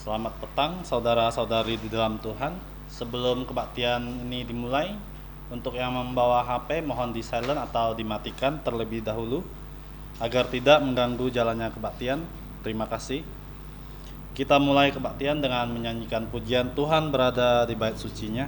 Selamat petang saudara-saudari di dalam Tuhan. Sebelum kebaktian ini dimulai, untuk yang membawa HP mohon di silent atau dimatikan terlebih dahulu agar tidak mengganggu jalannya kebaktian. Terima kasih. Kita mulai kebaktian dengan menyanyikan pujian Tuhan berada di bait sucinya.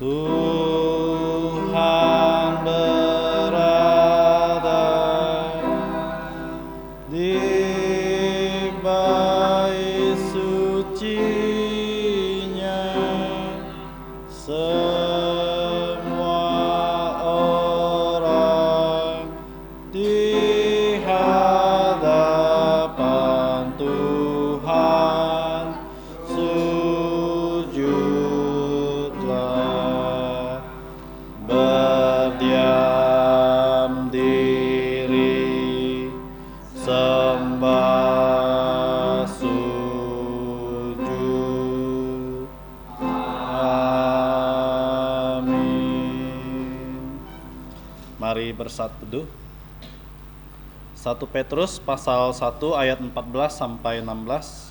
Tuhan berada di bait sucinya, semua orang di hadapan Tuhan sujudlah, berdiam diri, sembah sujud. Amin. Mari bersatu teduh. 1 Petrus pasal 1 ayat 14 sampai 16.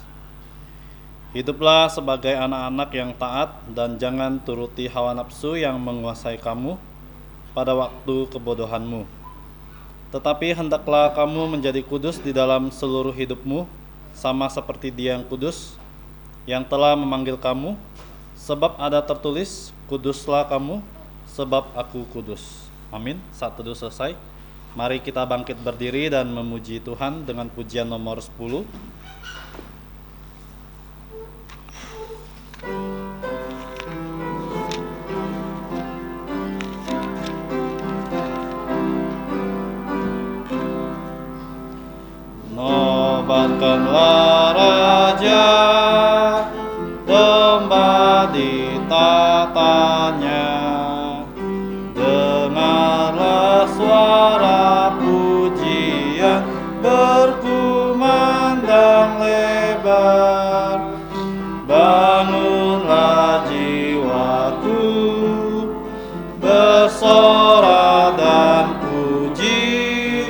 Hiduplah sebagai anak-anak yang taat dan jangan turuti hawa nafsu yang menguasai kamu pada waktu kebodohanmu. Tetapi hendaklah kamu menjadi kudus di dalam seluruh hidupmu, sama seperti Dia yang kudus, yang telah memanggil kamu. Sebab ada tertulis, kuduslah kamu, sebab aku kudus. Amin. Saat teduh selesai, mari kita bangkit berdiri dan memuji Tuhan dengan pujian nomor 10. Nobatkanlah Raja, domba ditatanya. Dengarlah suara pujian berkumandang lebar. Bangunlah jiwaku, bersorak dan puji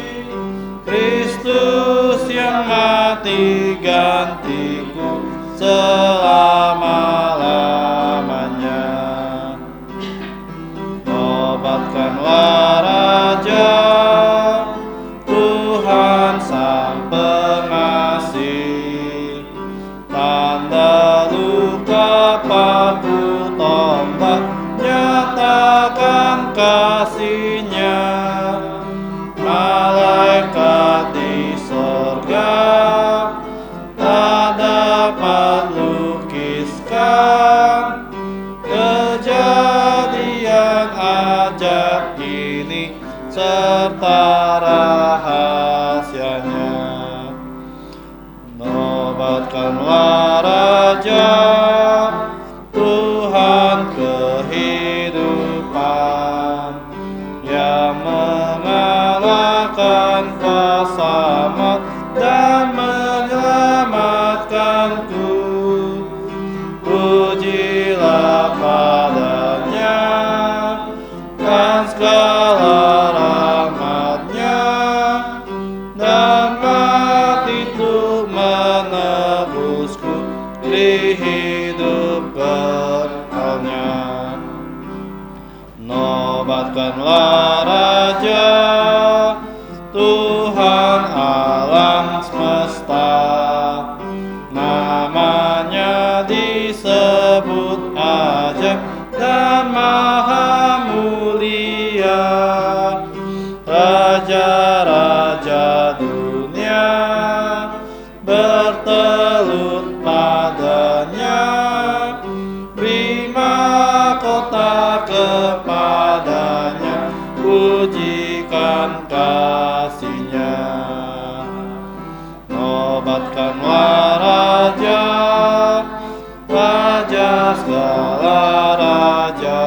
Kristus yang mati gantiku selama-lamanya. Nobatkanlah Raja, Tuhan Sang Pengasih. Tanda luka paku tombak, nyatakan kasih-Nya. Malaikat di sorga tak dapat lukiskan kejadian ajaib ini serta rahasianya. Nobatkanlah Raja, Tuhan kehidupan, yang mengalahkan kuasa maut dan menyelamatkanku. Pujilah padanya dan segala rahmat-Nya, dan mati untuk menebusku di hidup kekalnya. Nobatkanlah Raja, Tuhan alam semesta, namanya disebut ajaib dan maha mulia. Raja-raja dunia bertelut padanya, beri mahkota kepadanya, pujikan kasih-Nya. Nobatkanlah Raja, Raja segala raja.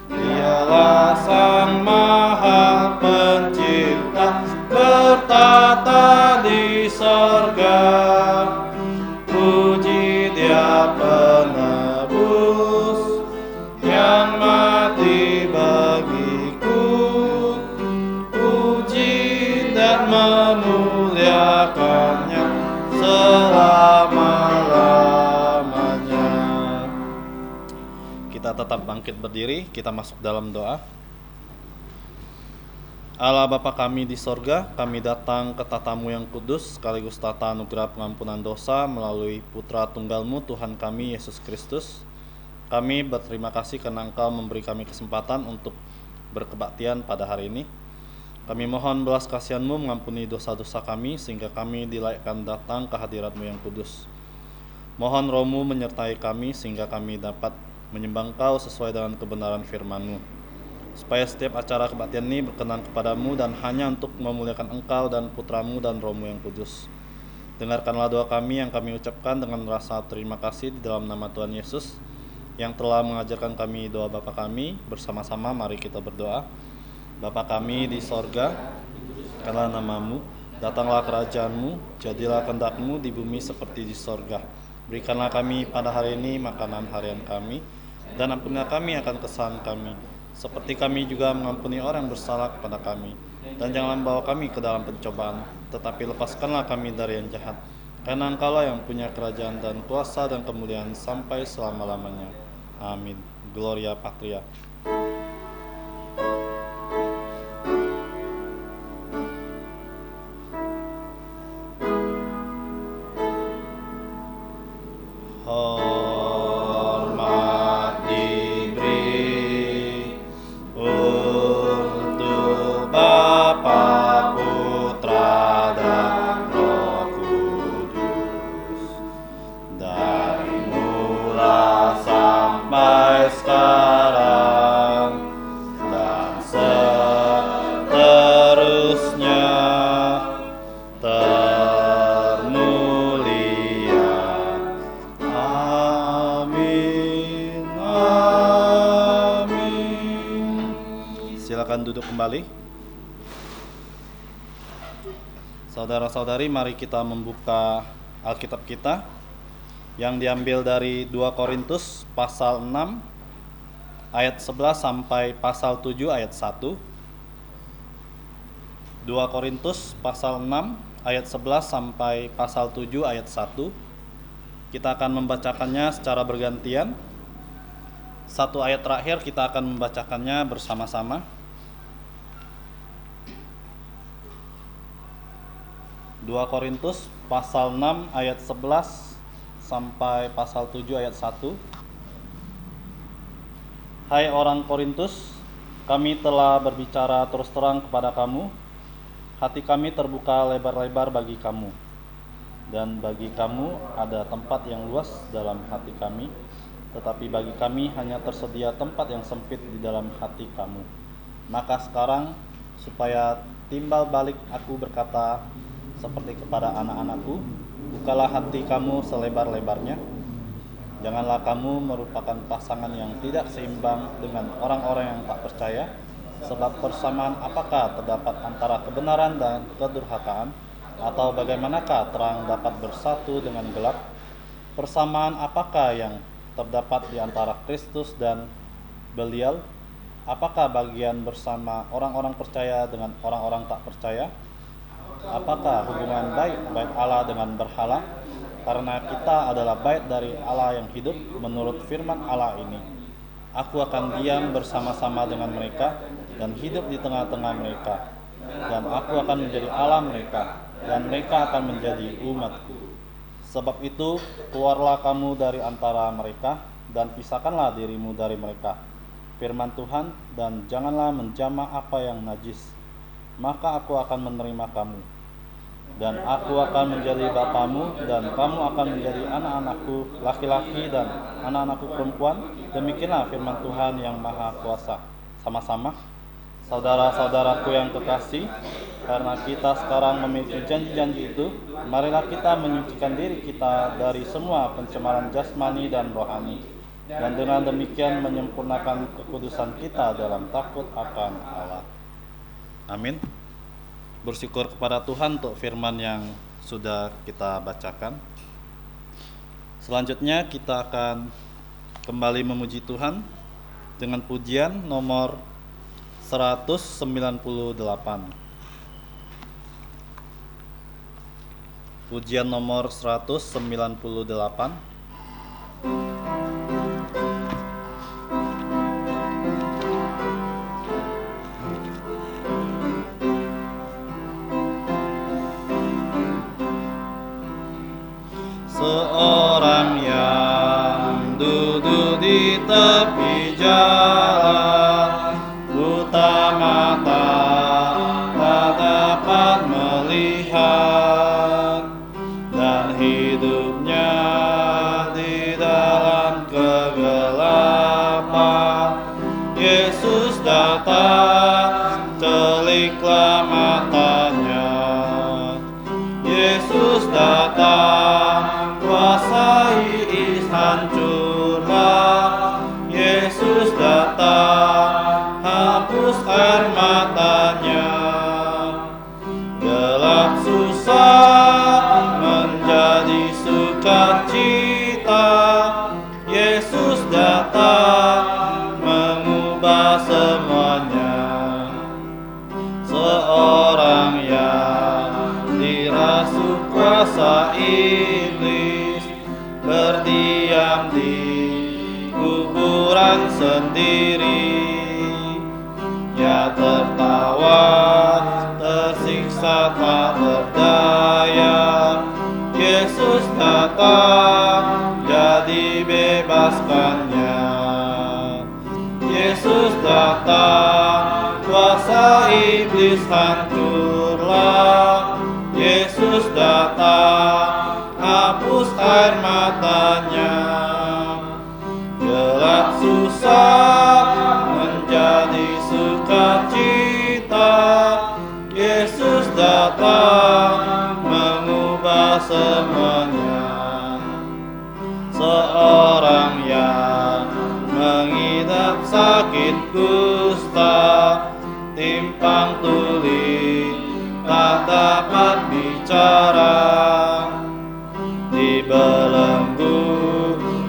Dialah Sang Maha Pencipta, bertata di sorga. Puji Dia penebus yang Kita tetap bangkit berdiri, kita masuk dalam doa. Allah Bapa kami di sorga, kami datang ke tatamu yang kudus, sekaligus tata anugerah pengampunan dosa melalui Putra Tunggalmu Tuhan kami Yesus Kristus. Kami berterima kasih karena Engkau memberi kami kesempatan untuk berkebaktian pada hari ini. Kami mohon belas kasihan-Mu mengampuni dosa-dosa kami, sehingga kami dilayakkan datang ke hadirat-Mu yang kudus. Mohon Roh-Mu menyertai kami, sehingga kami dapat menyembah Engkau sesuai dengan kebenaran firman-Mu, supaya setiap acara kebaktian ini berkenan kepadamu dan hanya untuk memuliakan Engkau dan Putra-Mu dan Roh-Mu yang kudus. Dengarkanlah doa kami yang kami ucapkan dengan rasa terima kasih di dalam nama Tuhan Yesus yang telah mengajarkan kami doa Bapa kami. Bersama-sama mari kita berdoa. Bapa kami di sorga, dikuduskanlah nama-Mu, datanglah kerajaan-Mu, jadilah kehendak-Mu di bumi seperti di sorga. Berikanlah kami pada hari ini makanan harian kami, dan ampunilah kami akan kesalahan kami, seperti kami juga mengampuni orang yang bersalah kepada kami. Dan janganlah membawa kami ke dalam pencobaan, tetapi lepaskanlah kami dari yang jahat. Karena Engkau-lah yang punya kerajaan dan kuasa dan kemuliaan sampai selama-lamanya. Amin. Gloria Patria. Hormat diberi untuk Bapa, Putra, dan Roh Kudus, dari mula sampai sekarang dan seterusnya. Silakan duduk kembali. Saudara-saudari, mari kita membuka Alkitab kita yang diambil dari 2 Korintus pasal 6 ayat 11 sampai pasal 7 ayat 1. 2 Korintus pasal 6 ayat 11 sampai pasal 7 ayat 1. Kita akan membacakannya secara bergantian. Satu ayat terakhir kita akan membacakannya bersama-sama. 2 Korintus pasal 6 ayat 11 sampai pasal 7 ayat 1. Hai orang Korintus, kami telah berbicara terus terang kepada kamu. Hati kami terbuka lebar-lebar bagi kamu, dan bagi kamu ada tempat yang luas dalam hati kami, tetapi bagi kami hanya tersedia tempat yang sempit di dalam hati kamu. Maka sekarang, supaya timbal balik aku berkata seperti kepada anak-anakku, bukalah hati kamu selebar-lebarnya. Janganlah kamu merupakan pasangan yang tidak seimbang dengan orang-orang yang tak percaya, sebab persamaan apakah terdapat antara kebenaran dan kedurhakaan, atau bagaimanakah terang dapat bersatu dengan gelap? Persamaan apakah yang terdapat di antara Kristus dan Belial? Apakah bagian bersama orang-orang percaya dengan orang-orang tak percaya? Apakah hubungan bait Allah dengan berhala? Karena kita adalah bait dari Allah yang hidup menurut firman Allah ini. Aku akan diam bersama-sama dengan mereka dan hidup di tengah-tengah mereka, dan aku akan menjadi Allah mereka, dan mereka akan menjadi umatku. Sebab itu, keluarlah kamu dari antara mereka, dan pisahkanlah dirimu dari mereka. Firman Tuhan, dan janganlah menjamah apa yang najis. Maka aku akan menerima kamu, dan aku akan menjadi bapamu, dan kamu akan menjadi anak-anakku laki-laki dan anak-anakku perempuan. Demikianlah firman Tuhan yang Maha Kuasa. Sama-sama. Saudara-saudaraku yang kekasih, karena kita sekarang memiliki janji-janji itu, marilah kita menyucikan diri kita dari semua pencemaran jasmani dan rohani, dan dengan demikian menyempurnakan kekudusan kita dalam takut akan Allah. Amin. Bersyukur kepada Tuhan untuk firman yang sudah kita bacakan. Selanjutnya kita akan kembali memuji Tuhan dengan pujian nomor 198. Pujian nomor 198. tepi jalan, buta mata tak dapat melihat, dan hidupnya di dalam kegelapan. Yesus datang, teliklah matanya. Yesus datang, kuasai hancurlah. Yesus datang, hapus air matanya. Gelap susah menjadi sukacita. Yesus datang, mengubah semuanya. Seorang yang dirasuh kuasa iblis, berdiam di kuburan sendiri. Ia tertawa, tersiksa tak berdaya. Yesus datang, jadi bebaskannya. Yesus datang, kuasa iblis hancurlah. Yesus datang, hapus air matanya. Gelap susah menjadi sukacita. Yesus datang, mengubah semuanya. Seorang yang mengidap sakit kusta, timpang tuli, tak dapat bicara, dibelenggu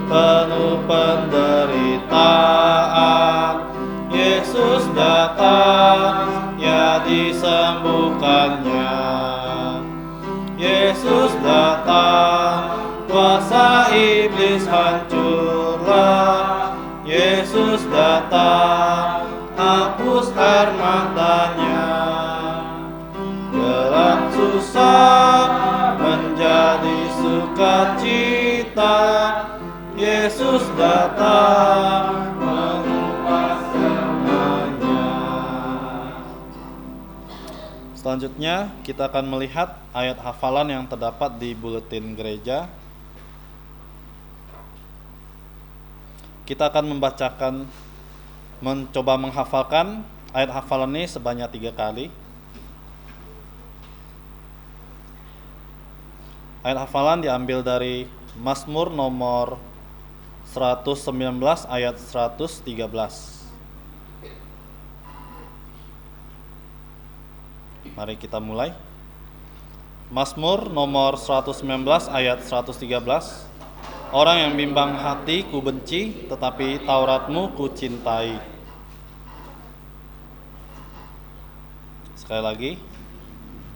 penuh penderitaan. Yesus datang, ya disembuhkannya. Yesus datang, kuasa iblis hancurlah. Yesus datang, hapus air matanya. Gelap susah menjadi sukacita. Yesus datang, mengubah semuanya. Selanjutnya kita akan melihat ayat hafalan yang terdapat di buletin gereja. Kita akan mencoba menghafalkan ayat hafalan ini sebanyak 3 kali. Ayat hafalan diambil dari Mazmur nomor 119 ayat 113. Mari kita mulai. Mazmur nomor 119 ayat 113. Orang yang bimbang hati ku benci, tetapi Tauratmu ku cintai. Sekali lagi.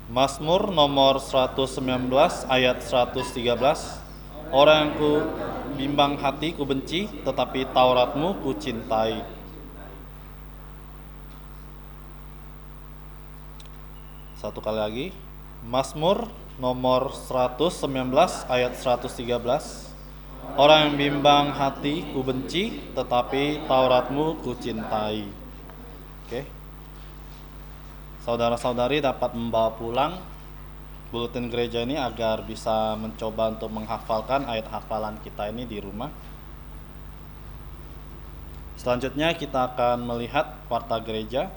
Mazmur nomor 119 ayat 113. Orang yang ku bimbang hati ku benci, tetapi Tauratmu ku cintai. Satu kali lagi. Mazmur nomor 119 ayat 113. Orang yang bimbang hati ku benci, tetapi Tauratmu ku cintai. Oke. Saudara-saudari dapat membawa pulang buletin gereja ini agar bisa mencoba untuk menghafalkan ayat hafalan kita ini di rumah. Selanjutnya kita akan melihat warta gereja.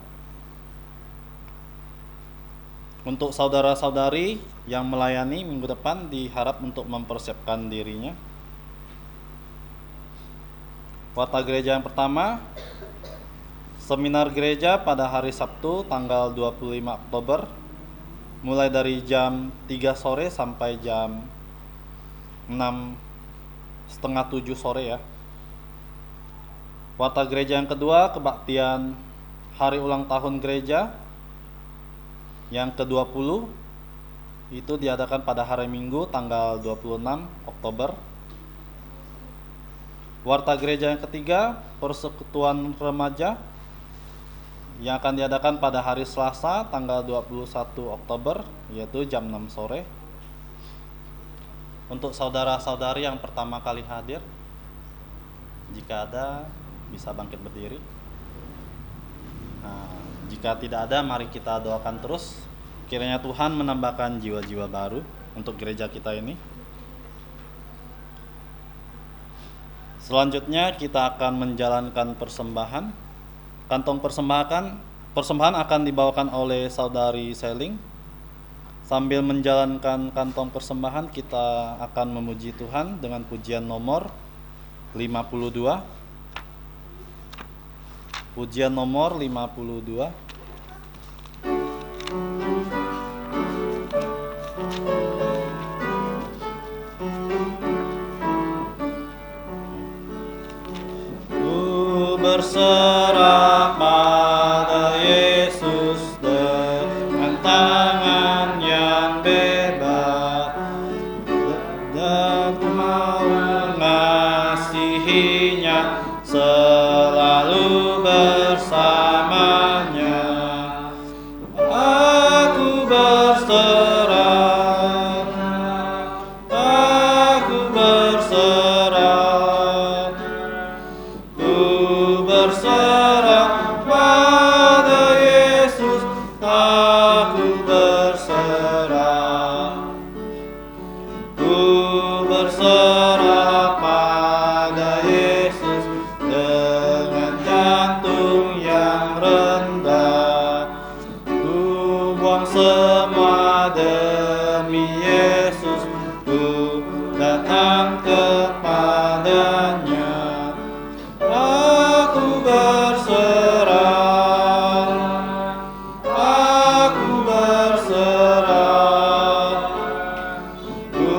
Untuk saudara-saudari yang melayani minggu depan diharap untuk mempersiapkan dirinya. Warta gereja yang pertama, seminar gereja pada hari Sabtu tanggal 25 Oktober mulai dari jam 3 sore sampai jam 6:30 sore ya. Warta gereja yang kedua, kebaktian hari ulang tahun gereja yang ke-20 itu diadakan pada hari Minggu tanggal 26 Oktober. Warta gereja yang ketiga, persekutuan remaja yang akan diadakan pada hari Selasa tanggal 21 Oktober yaitu jam 6 sore. Untuk saudara-saudari yang pertama kali hadir, Jika ada, bisa bangkit berdiri. Nah, jika tidak ada, mari kita doakan terus. Kiranya Tuhan menambahkan jiwa-jiwa baru untuk gereja kita ini. Selanjutnya kita akan menjalankan persembahan. Kantong persembahan akan dibawakan oleh saudari Seling. Sambil menjalankan kantong persembahan, kita akan memuji Tuhan dengan pujian nomor 52. Pujian nomor 52. Ku berserah pada Yesus dengan tangan yang bebas, dan ku mau mengasihinya selalu bersamanya. Aku berserah, aku berserah, ku berserah pada Yesus, aku berserah. Ku berserah pada Yesus dengan jantung yang rendah. Ku buang semua demi Yesus, ku datang kepadanya. Aku berserah, aku berserah, ku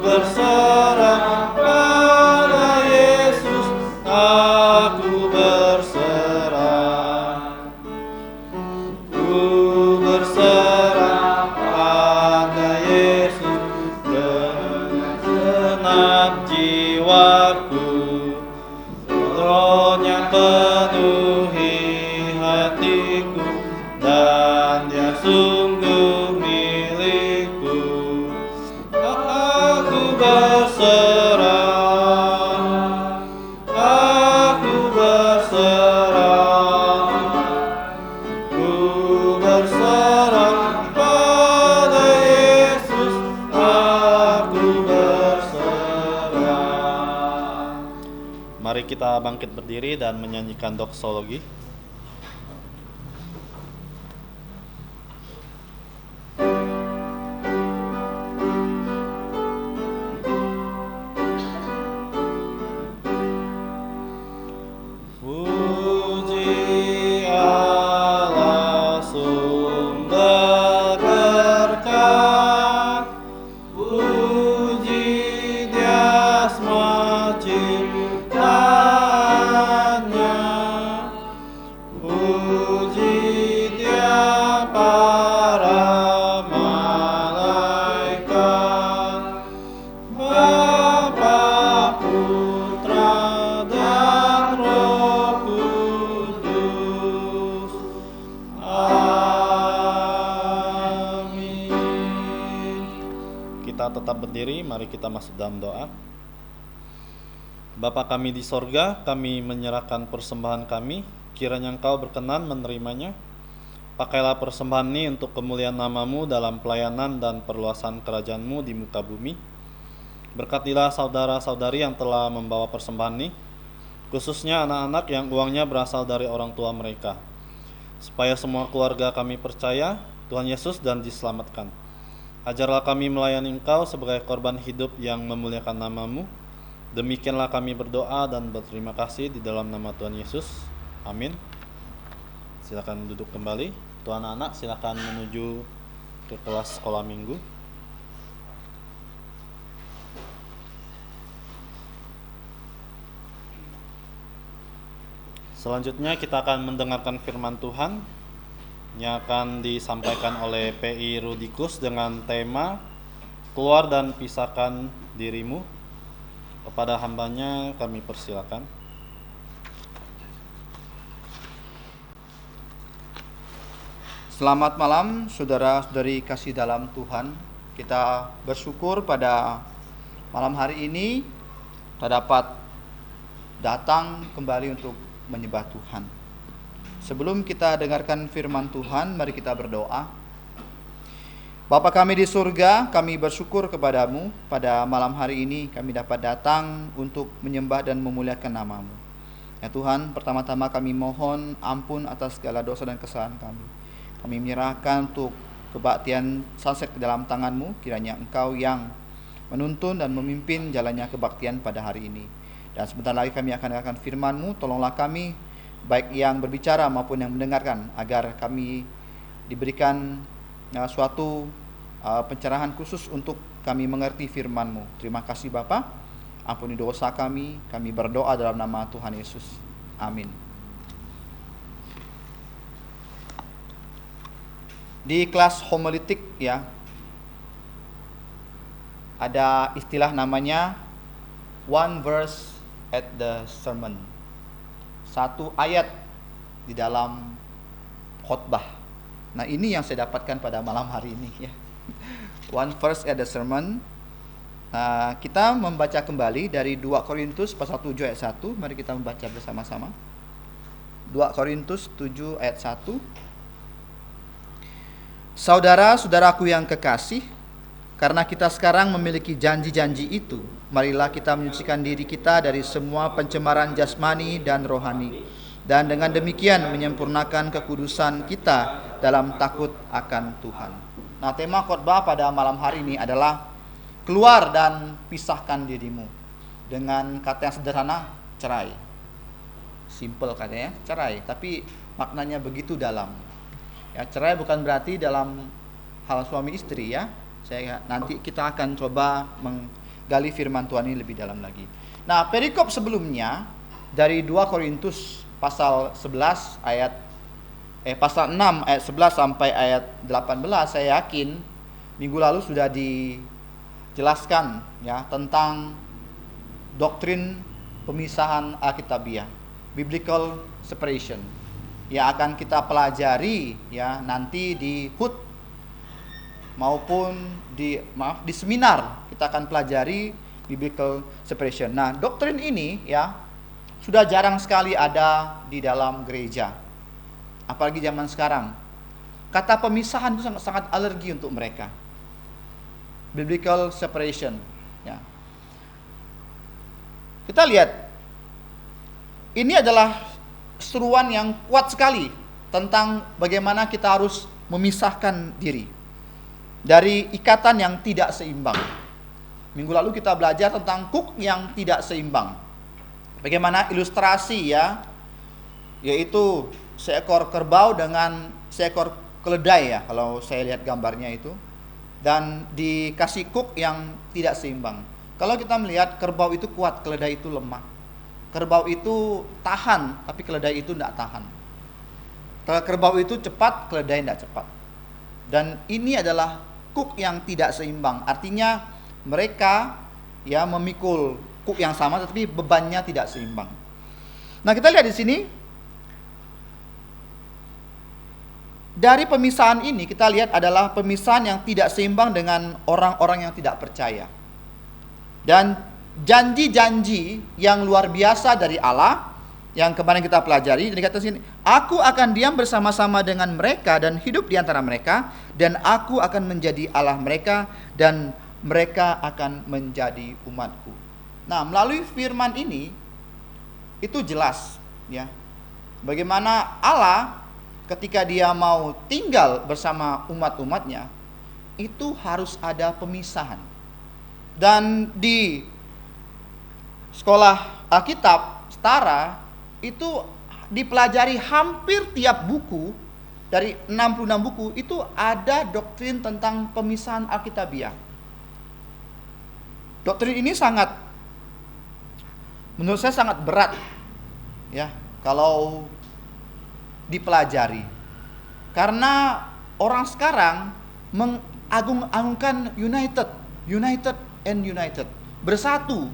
berserah pada Yesus, aku berserah. Ku berserah pada Yesus dengan segenap jiwaku. Rohnya penuhi hatiku, dan Dia sungguh milikku. Aku berserah, aku berserah, ku berserah pada Yesus, aku berserah. Mari kita bangkit berdiri dan menyanyikan doksologi. Puji Allah sumber berkat, puji Dia semua ciptaannya, puji Dia para malaikat, Bapa, Putra, dan Roh Kudus. Amin. Kita tetap berdiri, mari kita masuk dalam doa. Bapa kami di sorga, kami menyerahkan persembahan kami, kiranya Engkau berkenan menerimanya. Pakailah persembahan ini untuk kemuliaan nama-Mu dalam pelayanan dan perluasan kerajaan-Mu di muka bumi. Berkatilah saudara-saudari yang telah membawa persembahan ini, khususnya anak-anak yang uangnya berasal dari orang tua mereka, supaya semua keluarga kami percaya Tuhan Yesus dan diselamatkan. Ajarlah kami melayani Engkau sebagai korban hidup yang memuliakan nama-Mu. Demikianlah kami berdoa dan berterima kasih di dalam nama Tuhan Yesus. Amin. Silakan duduk kembali. Tuan anak silakan menuju ke kelas sekolah minggu. Selanjutnya kita akan mendengarkan firman Tuhan yang akan disampaikan oleh PI Rudikus dengan tema Keluar dan Pisahkan Dirimu. Kepada hambanya kami persilakan. Selamat malam saudara-saudari kasih dalam Tuhan. Kita bersyukur pada malam hari ini kita dapat datang kembali untuk menyembah Tuhan. Sebelum kita dengarkan firman Tuhan, mari kita berdoa. Bapa kami di surga, kami bersyukur kepadamu pada malam hari ini kami dapat datang untuk menyembah dan memuliakan nama-Mu. Ya Tuhan, pertama-tama kami mohon ampun atas segala dosa dan kesalahan kami. Kami menyerahkan untuk kebaktian sunset ke dalam tangan-Mu, kiranya Engkau yang menuntun dan memimpin jalannya kebaktian pada hari ini. Dan sebentar lagi kami akan dengarkan firman-Mu, tolonglah kami, baik yang berbicara maupun yang mendengarkan, agar kami diberikan suatu pencerahan khusus untuk kami mengerti firman-Mu. Terima kasih Bapa, ampuni dosa kami berdoa dalam nama Tuhan Yesus. Amin. Di kelas homiletik ya, ada istilah namanya one verse at the sermon. Satu ayat di dalam khotbah. Nah, ini yang saya dapatkan pada malam hari ini ya. One verse at the sermon. Kita membaca kembali dari 2 Korintus pasal 7 ayat 1. Mari kita membaca bersama-sama. 2 Korintus 7 ayat 1. Saudara-saudaraku yang kekasih, karena kita sekarang memiliki janji-janji itu, marilah kita menyucikan diri kita dari semua pencemaran jasmani dan rohani, dan dengan demikian menyempurnakan kekudusan kita dalam takut akan Tuhan. Nah, tema khotbah pada malam hari ini adalah keluar dan pisahkan dirimu. Dengan kata yang sederhana, cerai. Simple katanya, cerai, tapi maknanya begitu dalam. Ya, cerai bukan berarti dalam hal suami istri ya. Nanti kita akan coba menggali firman Tuhan ini lebih dalam lagi. Nah, perikop sebelumnya dari 2 Korintus pasal 11 pasal 6 ayat 11 sampai ayat 18, saya yakin minggu lalu sudah dijelaskan ya tentang doktrin pemisahan Alkitabiah, biblical separation, yang akan kita pelajari ya nanti di HUT maupun di seminar. Kita akan pelajari biblical separation. Nah, doktrin ini ya sudah jarang sekali ada di dalam gereja, apalagi zaman sekarang. Kata pemisahan itu sangat alergi untuk mereka. Biblical separation ya. Kita lihat, ini adalah seruan yang kuat sekali tentang bagaimana kita harus memisahkan diri dari ikatan yang tidak seimbang. Minggu lalu kita belajar tentang kuk yang tidak seimbang. Bagaimana ilustrasi ya, yaitu seekor kerbau dengan seekor keledai ya, kalau saya lihat gambarnya itu. Dan dikasih kuk yang tidak seimbang. Kalau kita melihat kerbau itu kuat, keledai itu lemah. Kerbau itu tahan, tapi keledai itu tidak tahan. Kalau kerbau itu cepat, keledai tidak cepat. Dan ini adalah kuk yang tidak seimbang. Artinya mereka ya memikul kuk yang sama, tetapi bebannya tidak seimbang. Nah, kita lihat di sini. Dari pemisahan ini kita lihat adalah pemisahan yang tidak seimbang dengan orang-orang yang tidak percaya. Dan janji-janji yang luar biasa dari Allah yang kemarin kita pelajari, dikatakan sini, aku akan diam bersama-sama dengan mereka dan hidup di antara mereka, dan aku akan menjadi Allah mereka dan mereka akan menjadi umatku. Nah, melalui firman ini itu jelas ya, bagaimana Allah ketika dia mau tinggal bersama umat-umatnya itu harus ada pemisahan. Dan di sekolah Alkitab setara itu dipelajari hampir tiap buku, dari 66 buku itu ada doktrin tentang pemisahan Alkitabiah. Doktrin ini menurut saya sangat berat ya kalau dipelajari, karena orang sekarang mengagung-agungkan united, bersatu.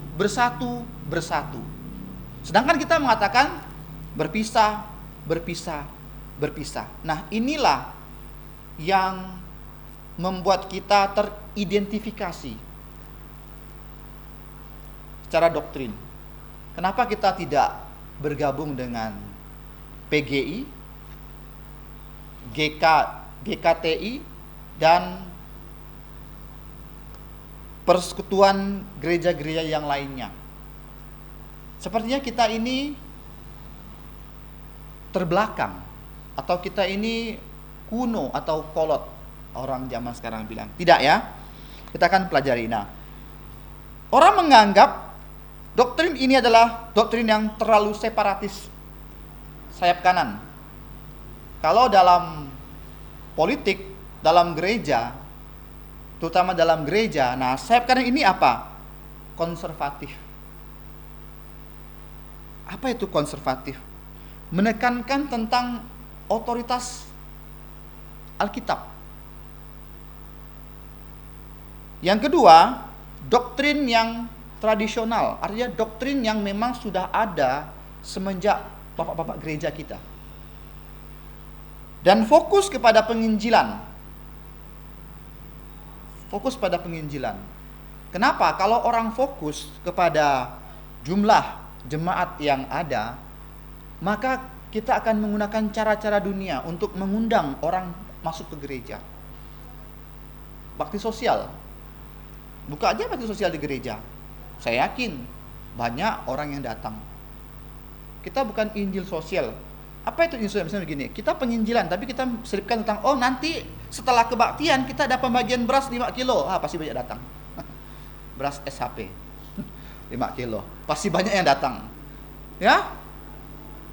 Sedangkan kita mengatakan berpisah. Nah, inilah yang membuat kita teridentifikasi secara doktrin. Kenapa kita tidak bergabung dengan PGI, GKTI, dan persekutuan gereja-gereja yang lainnya? Sepertinya kita ini terbelakang, atau kita ini kuno atau kolot, orang zaman sekarang bilang. Tidak ya, kita akan pelajari. Nah, orang menganggap doktrin ini adalah doktrin yang terlalu separatis, sayap kanan. Kalau dalam politik, dalam gereja, terutama dalam gereja, nah sayap kanan ini apa? Konservatif. Apa itu konservatif? Menekankan tentang otoritas Alkitab. Yang kedua, doktrin yang tradisional, artinya doktrin yang memang sudah ada semenjak bapak-bapak gereja kita. Dan fokus kepada penginjilan. Fokus pada penginjilan. Kenapa? Kalau orang fokus kepada jumlah jemaat yang ada, maka kita akan menggunakan cara-cara dunia untuk mengundang orang masuk ke gereja. Bakti sosial. Buka aja bakti sosial di gereja. Saya yakin banyak orang yang datang. Kita bukan injil sosial. Apa itu injil sosial? Misalnya begini, kita penginjilan tapi kita selipkan tentang, oh nanti setelah kebaktian kita ada pembagian beras 5 kilo. Pasti banyak datang. Beras SHP 5 kilo. Pasti banyak yang datang. Ya?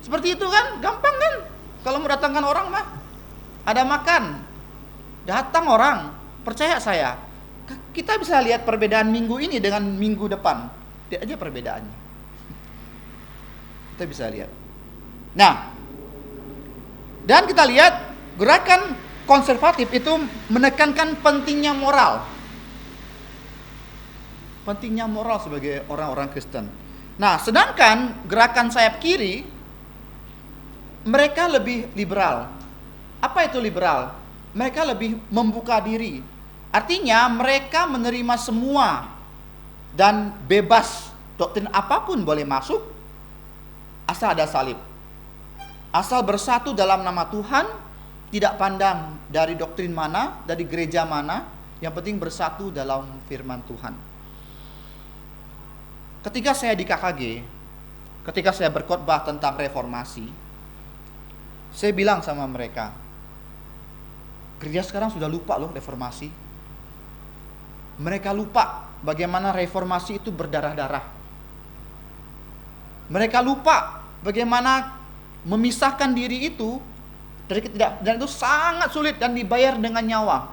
Seperti itu kan? Gampang kan? Kalau mendatangkan orang mah ada makan, datang orang, percaya saya. Kita bisa lihat perbedaan minggu ini dengan minggu depan. Lihat aja perbedaannya. Kita bisa lihat. Nah, dan kita lihat gerakan konservatif itu menekankan pentingnya moral. Pentingnya moral sebagai orang-orang Kristen. Nah, sedangkan gerakan sayap kiri, mereka lebih liberal. Apa itu liberal? Mereka lebih membuka diri. Artinya mereka menerima semua dan bebas, doktrin apapun boleh masuk asal ada salib. Asal bersatu dalam nama Tuhan, tidak pandang dari doktrin mana, dari gereja mana, yang penting bersatu dalam firman Tuhan. Ketika saya di KKG, ketika saya berkhotbah tentang reformasi, saya bilang sama mereka, gereja sekarang sudah lupa loh reformasi. Mereka lupa bagaimana reformasi itu berdarah-darah. Mereka lupa bagaimana memisahkan diri itu dari ketidak, dan itu sangat sulit dan dibayar dengan nyawa.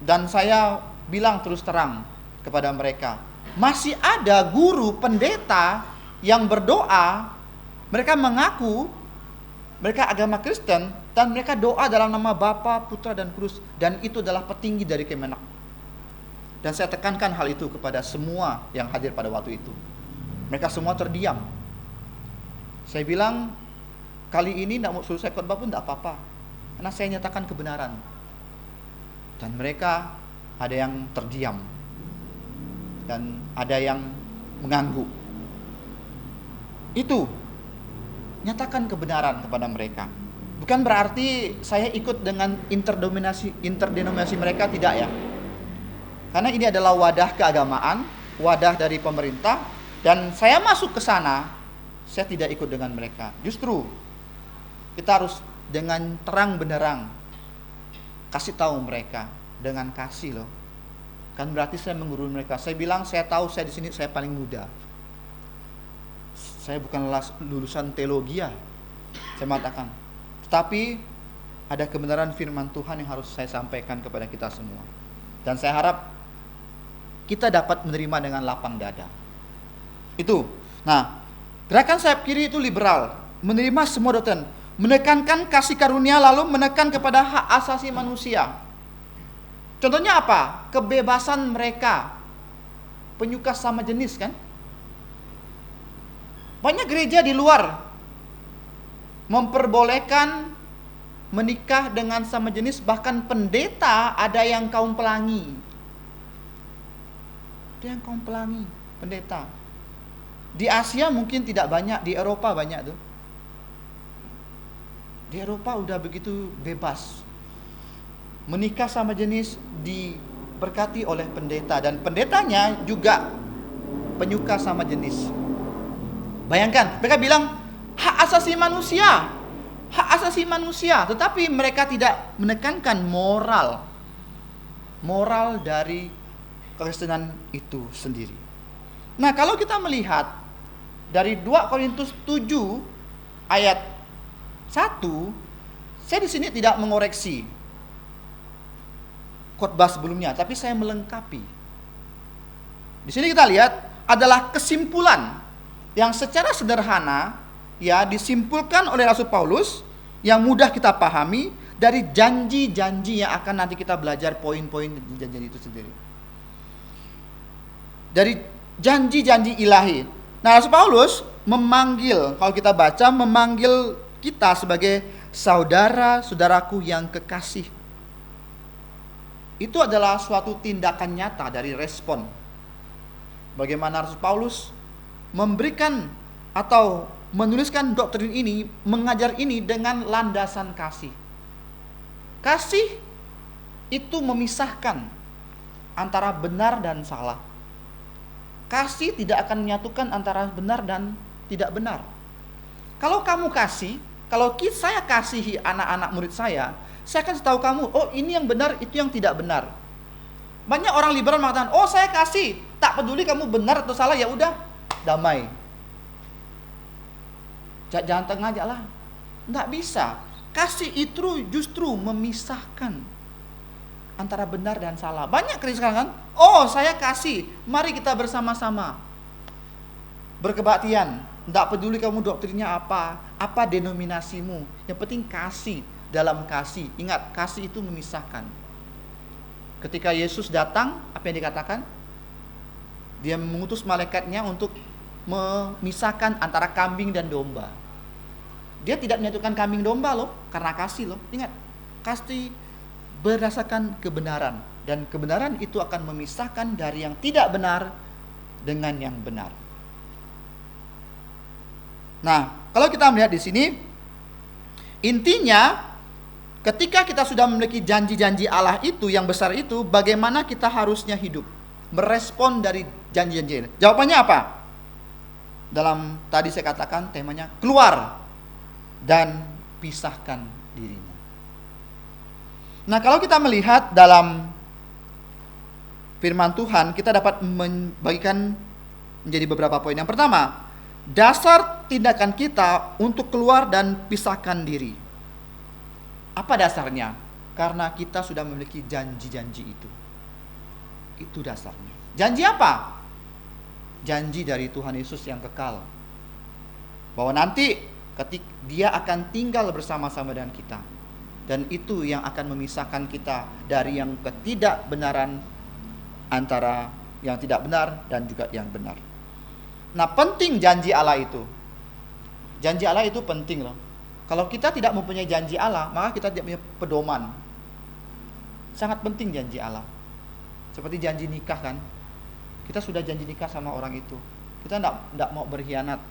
Dan saya bilang terus terang kepada mereka, masih ada guru pendeta yang berdoa, mereka mengaku mereka agama Kristen dan mereka doa dalam nama Bapa, Putra dan Kudus, dan itu adalah petinggi dari Kemenak. Dan saya tekankan hal itu kepada semua yang hadir pada waktu itu. Mereka semua terdiam. Saya bilang, kali ini tidak mau suruh saya khotbah pun tidak apa-apa, karena saya nyatakan kebenaran. Dan mereka ada yang terdiam dan ada yang mengangguk. Itu nyatakan kebenaran kepada mereka. Bukan berarti saya ikut dengan interdenominasi mereka, tidak ya. Karena ini adalah wadah keagamaan, wadah dari pemerintah, dan saya masuk ke sana, saya tidak ikut dengan mereka. Justru kita harus dengan terang benderang kasih tahu mereka dengan kasih loh. Kan berarti saya menggurui mereka. Saya bilang, saya tahu saya di sini saya paling muda. Saya bukan lulusan teologi ya, saya mengatakan. Tetapi ada kebenaran firman Tuhan yang harus saya sampaikan kepada kita semua. Dan saya harap kita dapat menerima dengan lapang dada. Itu. Nah, gerakan sayap kiri itu liberal, menerima semua doktrin, menekankan kasih karunia, lalu menekan kepada hak asasi manusia. Contohnya apa? Kebebasan mereka. Penyuka sama jenis kan? Banyak gereja di luar memperbolehkan menikah dengan sama jenis, bahkan pendeta ada yang kaum pelangi. Ada yang kaum pelangi, pendeta. Di Asia mungkin tidak banyak, di Eropa banyak tuh. Di Eropa udah begitu bebas. Menikah sama jenis diberkati oleh pendeta, dan pendetanya juga penyuka sama jenis. Bayangkan, mereka bilang hak asasi manusia, hak asasi manusia, tetapi mereka tidak menekankan moral dari kekristenan itu sendiri. Nah, kalau kita melihat dari 2 Korintus 7 ayat 1, saya di sini tidak mengoreksi khotbah sebelumnya, tapi saya melengkapi. Di sini kita lihat adalah kesimpulan yang secara sederhana ya disimpulkan oleh Rasul Paulus yang mudah kita pahami dari janji-janji yang akan nanti kita belajar poin-poin janji itu sendiri. Dari janji-janji ilahi. Nah, Rasul Paulus memanggil, kalau kita baca, memanggil kita sebagai saudara-saudaraku yang kekasih. Itu adalah suatu tindakan nyata dari respon bagaimana Rasul Paulus memberikan atau menuliskan doktrin ini, mengajar ini dengan landasan kasih. Kasih itu memisahkan antara benar dan salah. Kasih tidak akan menyatukan antara benar dan tidak benar. Kalau kamu kasih, kalau saya kasihi anak-anak murid saya akan tahu kamu, oh ini yang benar, itu yang tidak benar. Banyak orang liberal mengatakan, oh saya kasih, tak peduli kamu benar atau salah, ya udah, damai. Jangan tengah aja lah. Nggak bisa. Kasih itu justru memisahkan antara benar dan salah. Banyak Kristen kan, oh saya kasih, mari kita bersama-sama berkebaktian. Nggak peduli kamu doktrinnya apa denominasimu, yang penting kasih. Dalam kasih, ingat, kasih itu memisahkan. Ketika Yesus datang, apa yang dikatakan? Dia mengutus malaikatnya untuk memisahkan antara kambing dan domba. Dia tidak menyatukan kambing domba loh, karena kasih loh. Ingat, kasih berdasarkan kebenaran, dan kebenaran itu akan memisahkan dari yang tidak benar dengan yang benar. Nah, kalau kita melihat di sini, intinya ketika kita sudah memiliki janji-janji Allah itu yang besar itu, bagaimana kita harusnya hidup, merespon dari janji-janji ini? Jawabannya apa? Dalam tadi saya katakan temanya keluar dan pisahkan dirimu. Nah, kalau kita melihat dalam firman Tuhan, kita dapat membagikan menjadi beberapa poin. Yang pertama, dasar tindakan kita untuk keluar dan pisahkan diri. Apa dasarnya? Karena kita sudah memiliki janji-janji itu. Itu dasarnya. Janji apa? Janji dari Tuhan Yesus yang kekal. Bahwa nanti ketika Dia akan tinggal bersama-sama dengan kita. Dan itu yang akan memisahkan kita dari yang ketidakbenaran, antara yang tidak benar dan juga yang benar. Nah, penting janji Allah itu. Janji Allah itu penting loh. Kalau kita tidak mempunyai janji Allah, maka kita tidak punya pedoman. Sangat penting janji Allah. Seperti janji nikah kan. Kita sudah janji nikah sama orang itu. Kita tidak mau berkhianat.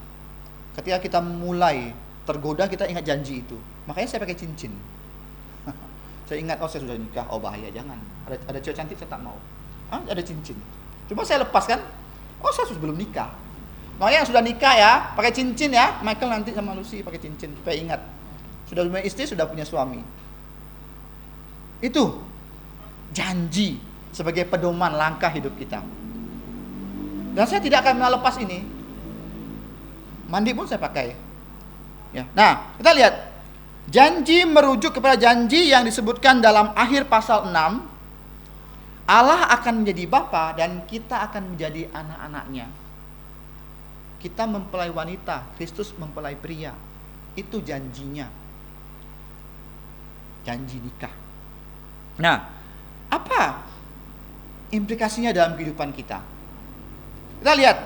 Ketika kita mulai tergoda, kita ingat janji itu. Makanya saya pakai cincin. Saya ingat, oh saya sudah nikah, oh bahaya, jangan. Ada cewek cantik saya tak mau. Ada cincin. Cuma saya lepaskan, oh saya sudah belum nikah. Makanya yang sudah nikah ya, pakai cincin ya. Michael nanti sama Lucy pakai cincin, supaya ingat. Sudah punya istri, sudah punya suami. Itu janji sebagai pedoman langkah hidup kita. Dan saya tidak akan melepas ini. Mandi pun saya pakai. Ya. Nah, kita lihat. Janji merujuk kepada janji yang disebutkan dalam akhir pasal 6. Allah akan menjadi Bapa dan kita akan menjadi anak-anaknya. Kita mempelai wanita, Kristus mempelai pria. Itu janjinya. Janji nikah. Nah, apa implikasinya dalam kehidupan kita? Kita lihat,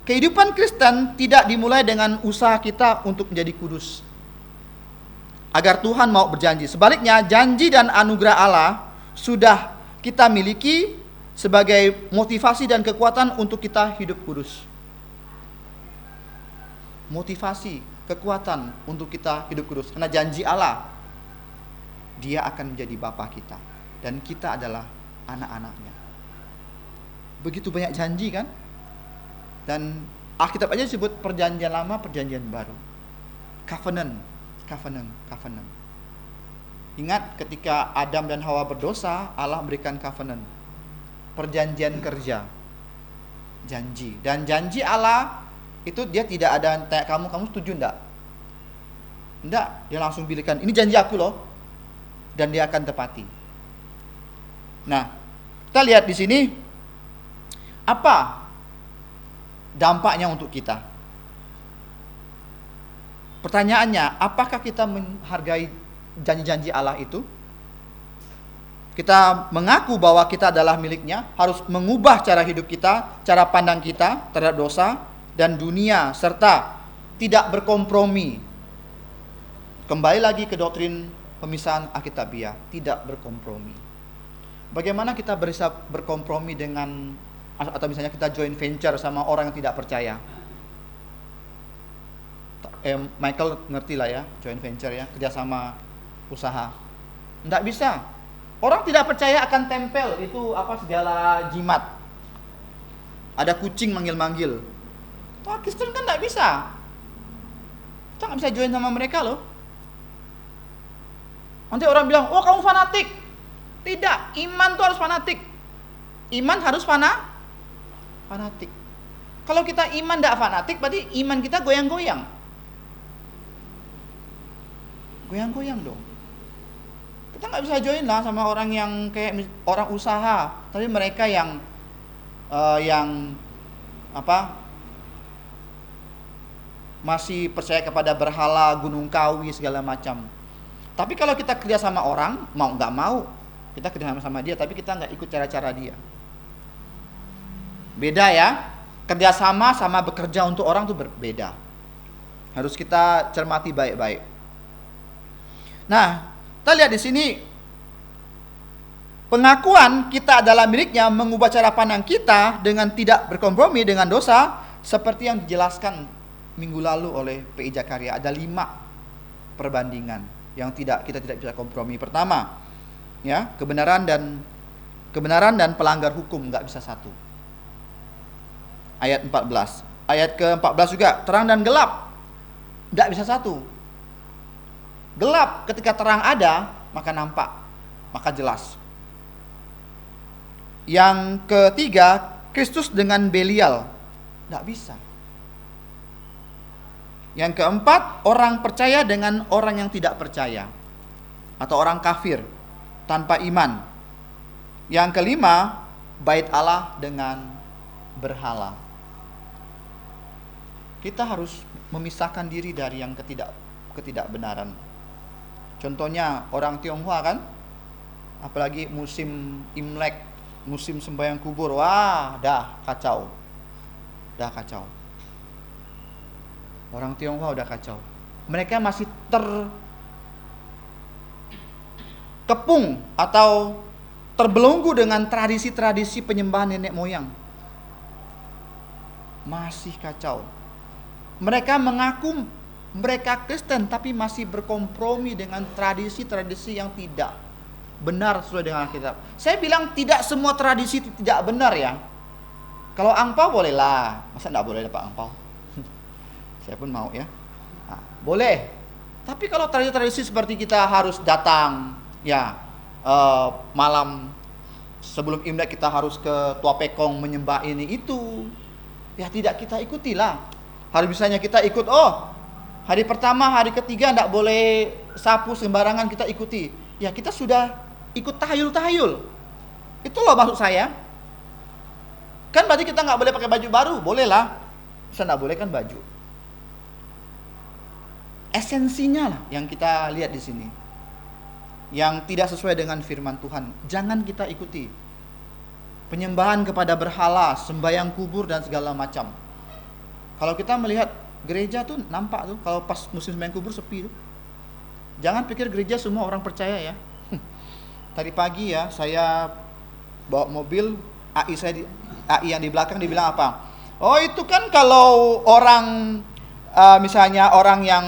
kehidupan Kristen tidak dimulai dengan usaha kita untuk menjadi kudus, agar Tuhan mau berjanji. Sebaliknya, janji dan anugerah Allah sudah kita miliki sebagai motivasi dan kekuatan untuk kita hidup kudus. motivasi, kekuatan untuk kita hidup kudus. Karena janji Allah, Dia akan menjadi Bapa kita dan kita adalah anak-anaknya. Begitu banyak janji kan? Dan Alkitab aja disebut perjanjian lama, perjanjian baru. Covenant. Ingat ketika Adam dan Hawa berdosa, Allah berikan covenant. Perjanjian kerja. Janji. Dan janji Allah itu dia tidak ada tanya kamu setuju enggak? Enggak, dia langsung pilihkan, ini janji aku loh. Dan dia akan tepati. Nah, kita lihat di sini apa dampaknya untuk kita. Pertanyaannya, apakah kita menghargai janji-janji Allah itu? Kita mengaku bahwa kita adalah miliknya, harus mengubah cara hidup kita, cara pandang kita terhadap dosa dan dunia, serta tidak berkompromi. Kembali lagi ke doktrin pemisahan Alkitabiah, tidak berkompromi. Bagaimana kita bisa berkompromi dengan, atau misalnya kita joint venture sama orang yang tidak percaya? Michael ngerti lah ya, joint venture ya, kerjasama usaha. Nggak bisa. Orang tidak percaya akan tempel, itu segala jimat. Ada kucing manggil-manggil. Wah, Kristen kan nggak bisa. Kita nggak bisa join sama mereka loh. Nanti orang bilang, oh kamu fanatik. Tidak, iman tuh harus fanatik. Iman harus fanatik. Kalau kita iman tidak fanatik, berarti iman kita goyang-goyang. Goyang-goyang dong. Kita nggak bisa join lah sama orang yang kayak orang usaha, tapi mereka yang masih percaya kepada berhala, gunung kawi segala macam. Tapi kalau kita kerja sama orang, mau nggak mau, kita kerja sama dia, tapi kita nggak ikut cara-cara dia. Beda ya, kerjasama sama bekerja untuk orang itu berbeda. Harus kita cermati baik-baik. Nah, kita lihat di sini pengakuan kita adalah miliknya mengubah cara pandang kita dengan tidak berkompromi dengan dosa, seperti yang dijelaskan minggu lalu oleh PI Jakarta. Ada 5 perbandingan yang kita tidak bisa kompromi. Pertama, ya, kebenaran dan pelanggar hukum nggak bisa satu. Ayat 14. Ayat ke-14 juga, terang dan gelap nggak bisa satu. Gelap ketika terang ada, maka nampak, maka jelas. Yang ketiga, Kristus dengan Belial, nggak bisa. Yang keempat, orang percaya dengan orang yang tidak percaya, atau orang kafir tanpa iman. Yang kelima, bait Allah dengan berhala. Kita harus memisahkan diri dari yang ketidakbenaran. Contohnya orang Tionghoa kan, apalagi musim Imlek, musim sembahyang kubur, wah dah kacau. Orang Tionghoa udah kacau. Mereka masih terkepung atau terbelenggu dengan tradisi-tradisi penyembahan nenek moyang. Masih kacau. Mereka mengaku mereka Kristen, tapi masih berkompromi dengan tradisi-tradisi yang tidak benar sesuai dengan Alkitab. Saya bilang tidak semua tradisi tidak benar ya. Kalau angpau bolehlah, masa enggak boleh dapat angpau? Saya pun mau ya. Nah, boleh. Tapi kalau tradisi-tradisi seperti kita harus datang ya malam sebelum Imlek kita harus ke Tua Pekong menyembah ini itu, ya tidak kita ikutilah. Harus bisanya kita ikut, hari pertama, hari ketiga enggak boleh sapu sembarangan kita ikuti. Ya kita sudah ikut tahayul. Itu loh maksud saya. Kan berarti kita enggak boleh pakai baju baru, bolehlah. Bisa enggak boleh kan baju. Esensinya lah yang kita lihat di sini. Yang tidak sesuai dengan firman Tuhan, jangan kita ikuti. Penyembahan kepada berhala, sembahyang kubur dan segala macam. Kalau kita melihat gereja tuh nampak tuh kalau pas musim sembahyang kubur sepi tuh. Jangan pikir gereja semua orang percaya ya. Tadi pagi ya saya bawa mobil, AI yang di belakang dibilang apa? Oh itu kan kalau orang misalnya orang yang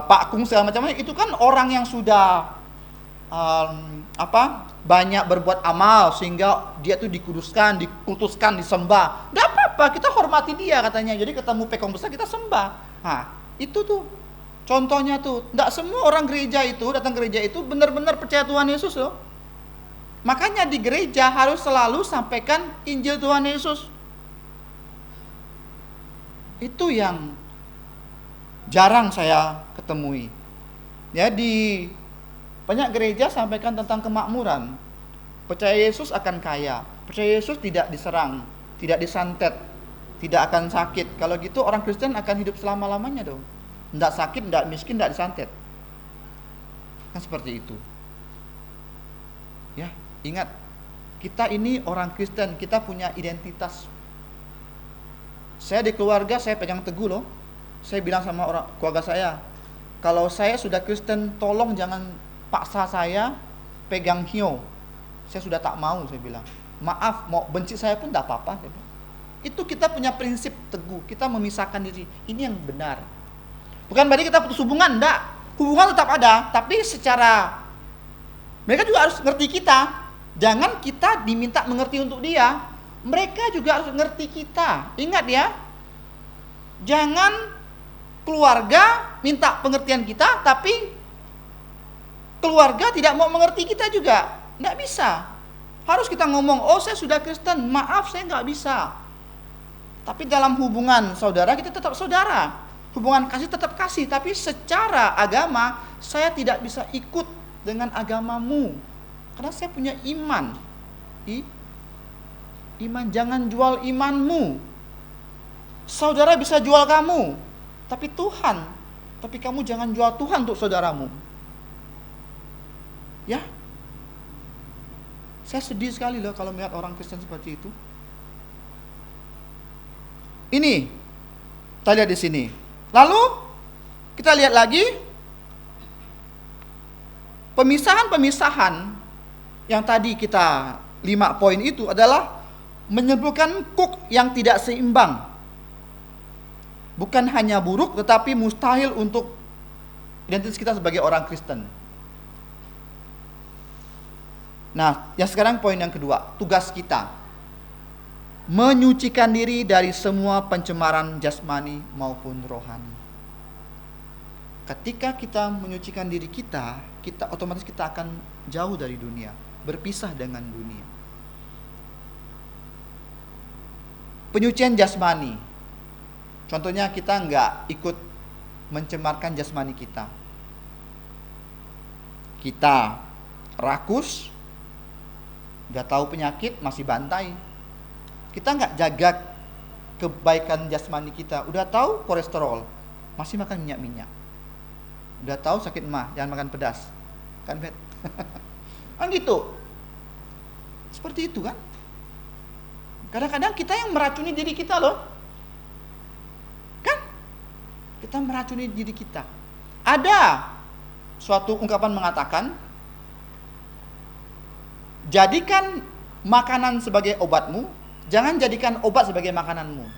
Pak Kung segala macam, itu kan orang yang sudah banyak berbuat amal sehingga dia tuh dikuduskan, dikultuskan, disembah. Nggak apa-apa, kita hormati dia katanya. Jadi ketemu pekong besar kita sembah. Nah, itu tuh contohnya tuh. Nggak semua orang gereja itu datang ke gereja itu benar-benar percaya Tuhan Yesus loh. Makanya di gereja harus selalu sampaikan Injil Tuhan Yesus. Itu yang jarang saya ketemui. Ya, di banyak gereja sampaikan tentang kemakmuran. Percaya Yesus akan kaya. Percaya Yesus tidak diserang, tidak disantet, tidak akan sakit. Kalau gitu orang Kristen akan hidup selama-lamanya dong. Tidak sakit, tidak miskin, tidak disantet. Kan seperti itu. Ya, ingat, kita ini orang Kristen, kita punya identitas. Saya di keluarga saya pegang teguh loh. Saya bilang sama orang keluarga saya, kalau saya sudah Kristen, tolong jangan paksa saya pegang hiu. Saya sudah tak mau, saya bilang. Maaf, mau benci saya pun tak apa-apa. Itu kita punya prinsip teguh. Kita memisahkan diri. Ini yang benar. Bukan berarti kita putus hubungan, enggak. Hubungan tetap ada, tapi secara mereka juga harus ngerti kita. Jangan kita diminta mengerti untuk dia. Mereka juga harus ngerti kita. Ingat ya. Jangan keluarga minta pengertian kita, tapi keluarga tidak mau mengerti kita juga. Nggak bisa. Harus kita ngomong, oh saya sudah Kristen, maaf saya nggak bisa. Tapi dalam hubungan saudara, kita tetap saudara. Hubungan kasih tetap kasih, tapi secara agama, saya tidak bisa ikut dengan agamamu. Karena saya punya iman. Iman, jangan jual imanmu. Saudara bisa jual kamu, tapi Tuhan. Tapi kamu jangan jual Tuhan untuk saudaramu. Ya, saya sedih sekali loh kalau melihat orang Kristen seperti itu. Ini kita lihat di sini. Lalu kita lihat lagi pemisahan-pemisahan yang tadi kita 5 poin itu adalah menyebutkan kuk yang tidak seimbang. Bukan hanya buruk, tetapi mustahil untuk identitas kita sebagai orang Kristen. Nah, yang sekarang poin yang kedua, tugas kita menyucikan diri dari semua pencemaran jasmani maupun rohani. Ketika kita menyucikan diri kita otomatis kita akan jauh dari dunia, berpisah dengan dunia. Penyucian jasmani, contohnya kita nggak ikut mencemarkan jasmani kita. Kita rakus, udah tahu penyakit masih bantai. Kita nggak jaga kebaikan jasmani kita. Udah tahu kolesterol masih makan minyak-minyak. Udah tahu sakit emah jangan makan pedas. Kan Bet? Kan gitu. Seperti itu kan. Kadang-kadang kita yang meracuni diri kita loh. Kan? Kita meracuni diri kita. Ada suatu ungkapan mengatakan, jadikan makanan sebagai obatmu, jangan jadikan obat sebagai makananmu.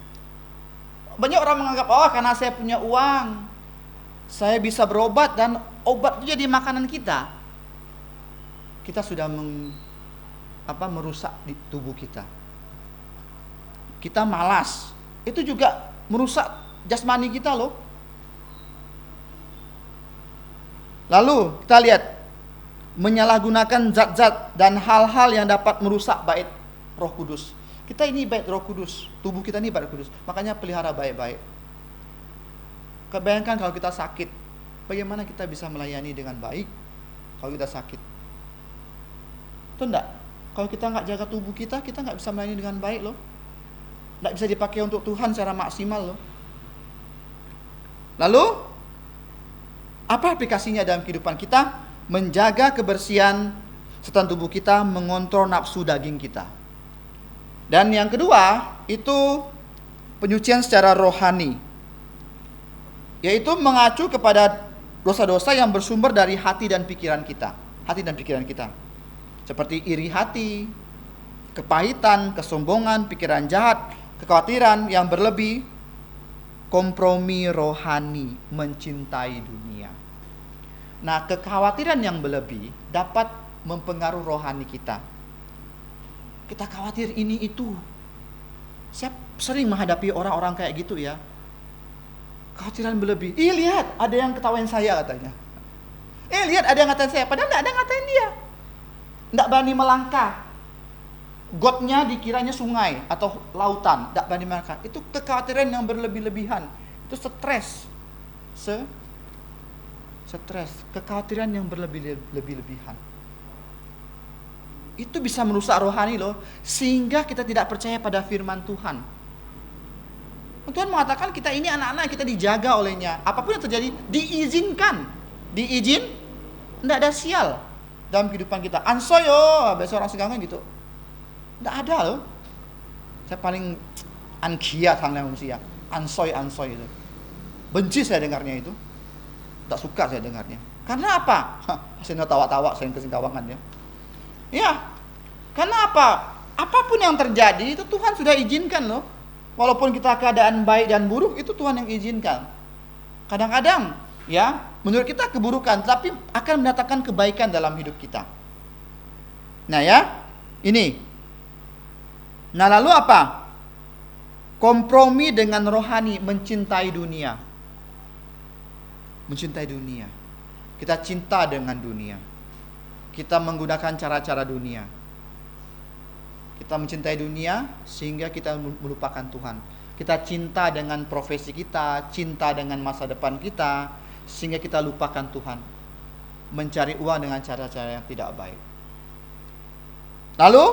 Banyak orang menganggap, oh karena saya punya uang, saya bisa berobat dan obat itu jadi makanan kita. Kita sudah merusak di tubuh kita. Kita malas, itu juga merusak jasmani kita loh. Lalu kita lihat menyalahgunakan zat-zat dan hal-hal yang dapat merusak bait Roh Kudus. Kita ini bait Roh Kudus, tubuh kita ini bait Roh Kudus. Makanya pelihara baik-baik. Bayangkan kalau kita sakit, bagaimana kita bisa melayani dengan baik kalau kita sakit? Itu enggak? Kalau kita nggak jaga tubuh kita nggak bisa melayani dengan baik loh. Nggak bisa dipakai untuk Tuhan secara maksimal loh. Lalu apa aplikasinya dalam kehidupan kita? Menjaga kebersihan serta tubuh kita, mengontrol nafsu daging kita. Dan yang kedua itu penyucian secara rohani, yaitu mengacu kepada dosa-dosa yang bersumber dari hati dan pikiran kita. Hati dan pikiran kita, seperti iri hati, kepahitan, kesombongan, pikiran jahat, kekhawatiran yang berlebih. kompromi rohani mencintai dunia. Nah, kekhawatiran yang berlebih dapat mempengaruhi rohani kita. Kita khawatir ini itu. Saya sering menghadapi orang-orang kayak gitu ya. Kekhawatiran berlebih. Lihat, ada yang ketawain saya katanya. Lihat, ada yang ngatain saya. Padahal tidak ada yang ngatain dia. Tidak berani melangkah. Gotnya dikiranya sungai atau lautan. Tidak berani melangkah. Itu kekhawatiran yang berlebih-lebihan. Itu stres. Stres. Kekhawatiran yang berlebih-lebihan. Itu bisa merusak rohani loh. Sehingga kita tidak percaya pada firman Tuhan. Tuhan mengatakan kita ini anak-anak, kita dijaga olehnya. Apapun yang terjadi, diizinkan. Tidak ada sial dalam kehidupan kita. Ansoyo, biasa orang segangan gitu. Tidak ada loh. Saya paling ankia tentang manusia. Ansoy itu. Benci saya dengarnya itu. Tak suka saya dengarnya. Karena apa? Saya tawa-tawa, saya kesingkawangan ya. Ya, karena apa? Apapun yang terjadi itu Tuhan sudah izinkan loh. Walaupun kita keadaan baik dan buruk, itu Tuhan yang izinkan. Kadang-kadang ya, menurut kita keburukan, tapi akan mendatangkan kebaikan dalam hidup kita. Nah ya, ini. Nah lalu apa? Kompromi dengan rohani, mencintai dunia. Mencintai dunia. Kita cinta dengan dunia. Kita menggunakan cara-cara dunia. Kita mencintai dunia sehingga kita melupakan Tuhan. Kita cinta dengan profesi kita, cinta dengan masa depan kita, sehingga kita lupakan Tuhan. Mencari uang dengan cara-cara yang tidak baik. Lalu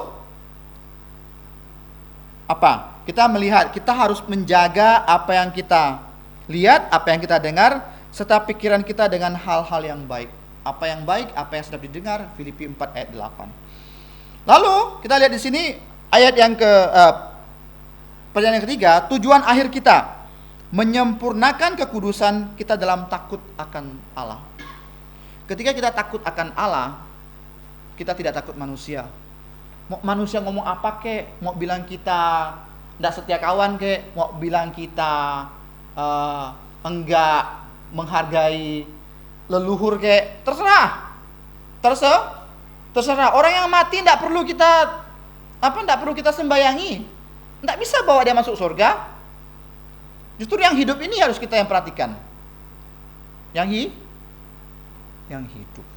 apa? Kita melihat, kita harus menjaga apa yang kita lihat, apa yang kita dengar, serta pikiran kita dengan hal-hal yang baik. Apa yang baik, apa yang sedap didengar, Filipi 4 ayat 8. Lalu kita lihat di sini ayat yang pertanyaan yang ketiga, tujuan akhir kita menyempurnakan kekudusan kita dalam takut akan Allah. Ketika kita takut akan Allah, kita tidak takut manusia. Mau manusia ngomong apa kek, mau bilang kita tidak setia kawan kek, mau bilang kita enggak menghargai leluhur kek, terserah. Orang yang mati tidak perlu kita sembayangi. Tidak bisa bawa dia masuk surga. Justru yang hidup ini harus kita yang perhatikan. Yang hidup.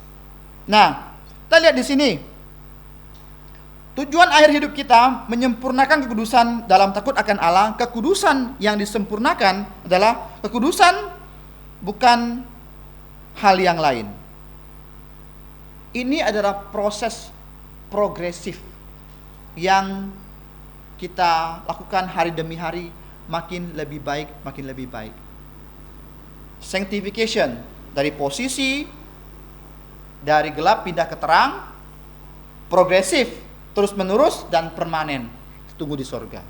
Nah, kita lihat di sini. Tujuan akhir hidup kita menyempurnakan kekudusan dalam takut akan Allah. Kekudusan yang disempurnakan adalah kekudusan bukan hal yang lain. Ini adalah proses progresif yang kita lakukan hari demi hari, makin lebih baik. Sanctification, dari posisi, dari gelap pindah ke terang, progresif, terus menerus dan permanen, tunggu di sorga.